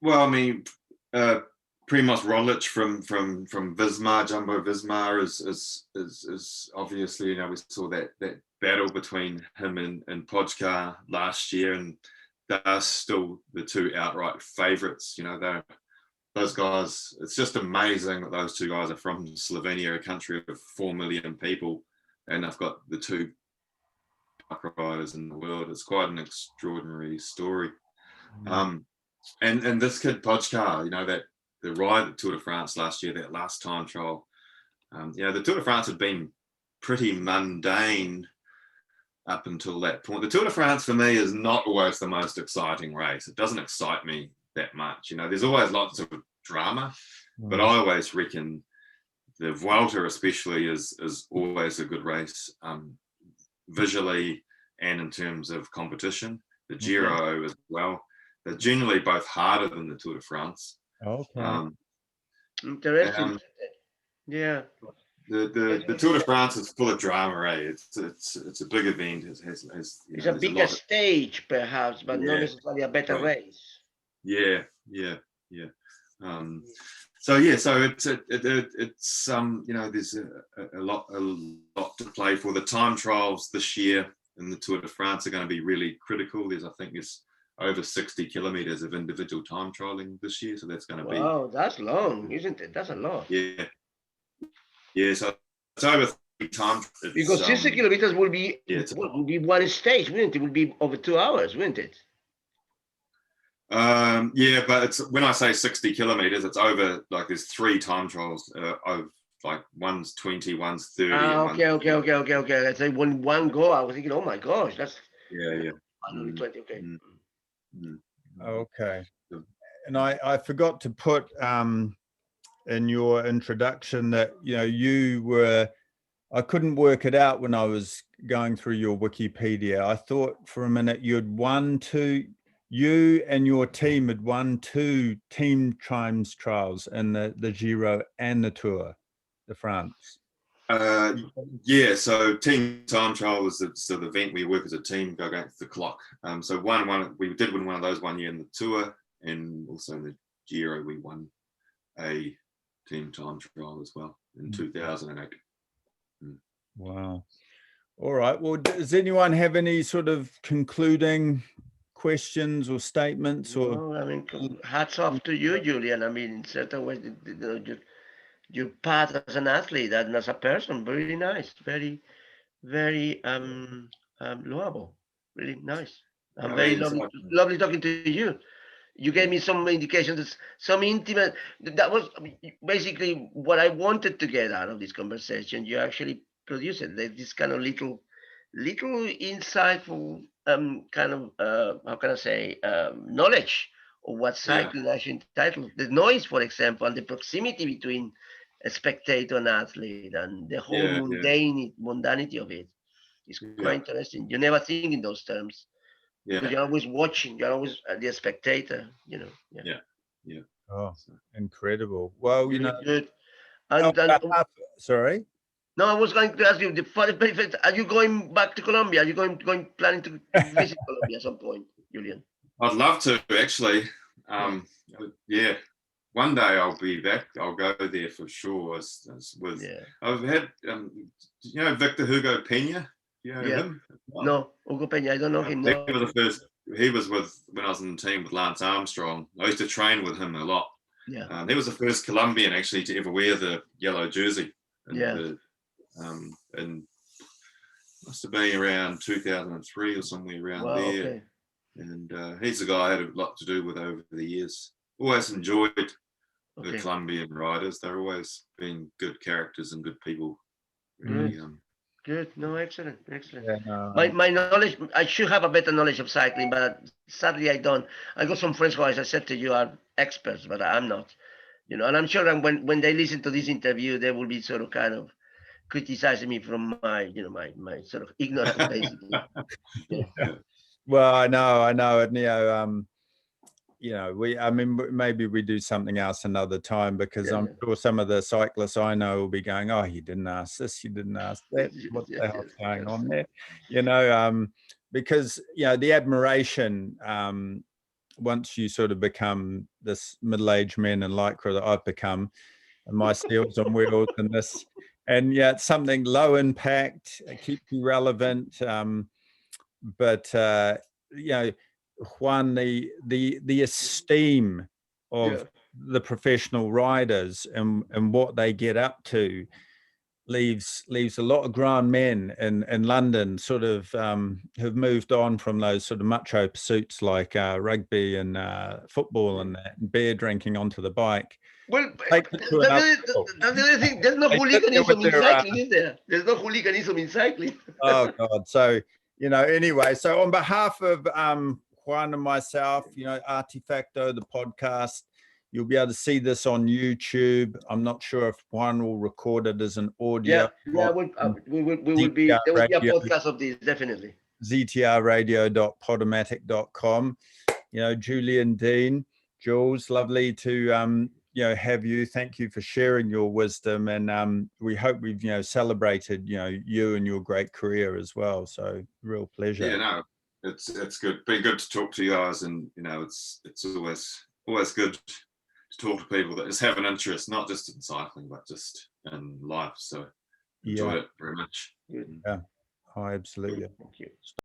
I mean, Primoz Roglic from Visma, Jumbo Visma is obviously, you know, we saw that battle between him and Pogačar last year, and they're still the two outright favourites. You know, those guys. It's just amazing that those two guys are from Slovenia, a country of 4 million people, and they've got the two bike riders in the world. It's quite an extraordinary story. And this kid Pogačar, you know, that the ride at Tour de France last year, that last time trial, you know, the Tour de France had been pretty mundane up until that point. The Tour de France for me is not always the most exciting race. It doesn't excite me that much. You know, there's always lots of drama, but I always reckon the Vuelta especially is always a good race, visually and in terms of competition. The Giro as well. They're generally both harder than the Tour de France. Okay. Interesting. Yeah. The Tour de France is full of drama, right? It's a big event. It's a bigger stage, perhaps, but not necessarily a better race. Yeah. So it's you know, there's a lot to play for. The time trials this year in the Tour de France are going to be really critical. I think there's over 60 kilometers of individual time trialing this year, so that's going to be. Wow, that's long, isn't it? That's a lot. Yeah. So it's over 3 times. Because 60 kilometers will be one stage, wouldn't it? It would be over 2 hours, wouldn't it? Yeah, but it's when I say 60 kilometers, it's over, like, there's 3 time trials of, like, one's 20, one's 30. Okay. I say one go. I was thinking, oh my gosh, that's 120. Okay. Okay. And I forgot to put in your introduction that, you know, I couldn't work it out when I was going through your Wikipedia. I thought for a minute you and your team had won 2 team times trials in the Giro and the Tour de France. Yeah, so team time trial is the event where you work as a team, go against the clock. So we did win one of those one year in the Tour, and also in the Giro we won a team time trial as well in 2008. Wow. All right. Well, does anyone have any sort of concluding questions or statements? No, I mean, hats off to you, Julian. I mean, in certain ways, your path as an athlete and as a person, very nice, very, very loable, really nice. And very lovely talking to you. You gave me some indications, some intimate. That was basically what I wanted to get out of this conversation. You actually produced it. This kind of little insightful kind of how can I say knowledge of what cycling actually entitles. The noise, for example, and the proximity between a spectator and athlete, and the whole mundanity of it is quite interesting. You never think in those terms. Because you're always watching, you're always the spectator, you know. Yeah. Oh, incredible. Well, you know. Good. Sorry? No, I was going to ask you, are you going back to Colombia? Are you planning to visit Colombia at some point, Julian? I'd love to, actually. Yeah. One day I'll be back. I'll go there for sure. I've had, you know, Victor Hugo Peña. You know him? No, Hugo Peña. I don't know him. No. He was when I was in the team with Lance Armstrong. I used to train with him a lot. Yeah. He was the first Colombian actually to ever wear the yellow jersey. And must have been around 2003 or somewhere around there. Okay. And he's the guy I had a lot to do with over the years. Always enjoyed the Colombian riders. They're always been good characters and good people. Really, Good. No, excellent. Yeah, no, my knowledge, I should have a better knowledge of cycling, but sadly I don't. I got some friends who, as I said to you, are experts, but I'm not. You know, and I'm sure that when they listen to this interview, they will be sort of kind of criticizing me from my, you know, my sort of ignorance, basically. Well, I know, and you know, I mean, maybe we do something else another time, because I'm sure some of the cyclists I know will be going, oh, you didn't ask this, you didn't ask that. What the hell's going on there? You know, because, you know, the admiration once you sort of become this middle-aged man in Lycra that I've become, and my Steels on Wheels and this, and yeah, it's something low impact, keep you relevant, but you know, Juan, the esteem of the professional riders and what they get up to leaves a lot of grown men in London sort of have moved on from those sort of macho pursuits like rugby and football and that, and beer drinking onto the bike. Well, that's the other thing. There's no hooliganism in cycling, is there? There's no hooliganism in cycling. Oh God! So you know, anyway. So on behalf of Juan and myself, you know, Artifacto, the podcast, you'll be able to see this on YouTube. I'm not sure if Juan will record it as an audio. Yeah, we will be. There will be a podcast of this, definitely. ztradio.podomatic.com. You know, Julian, Dean, Julz, lovely to you know, have you. Thank you for sharing your wisdom, and we hope we've, you know, celebrated, you know, you and your great career as well. So real pleasure. Yeah, no, it's good. Been good to talk to you guys, and you know, it's always good to talk to people that just have an interest, not just in cycling, but just in life. So enjoy it very much. Yeah, oh, absolutely. Thank you.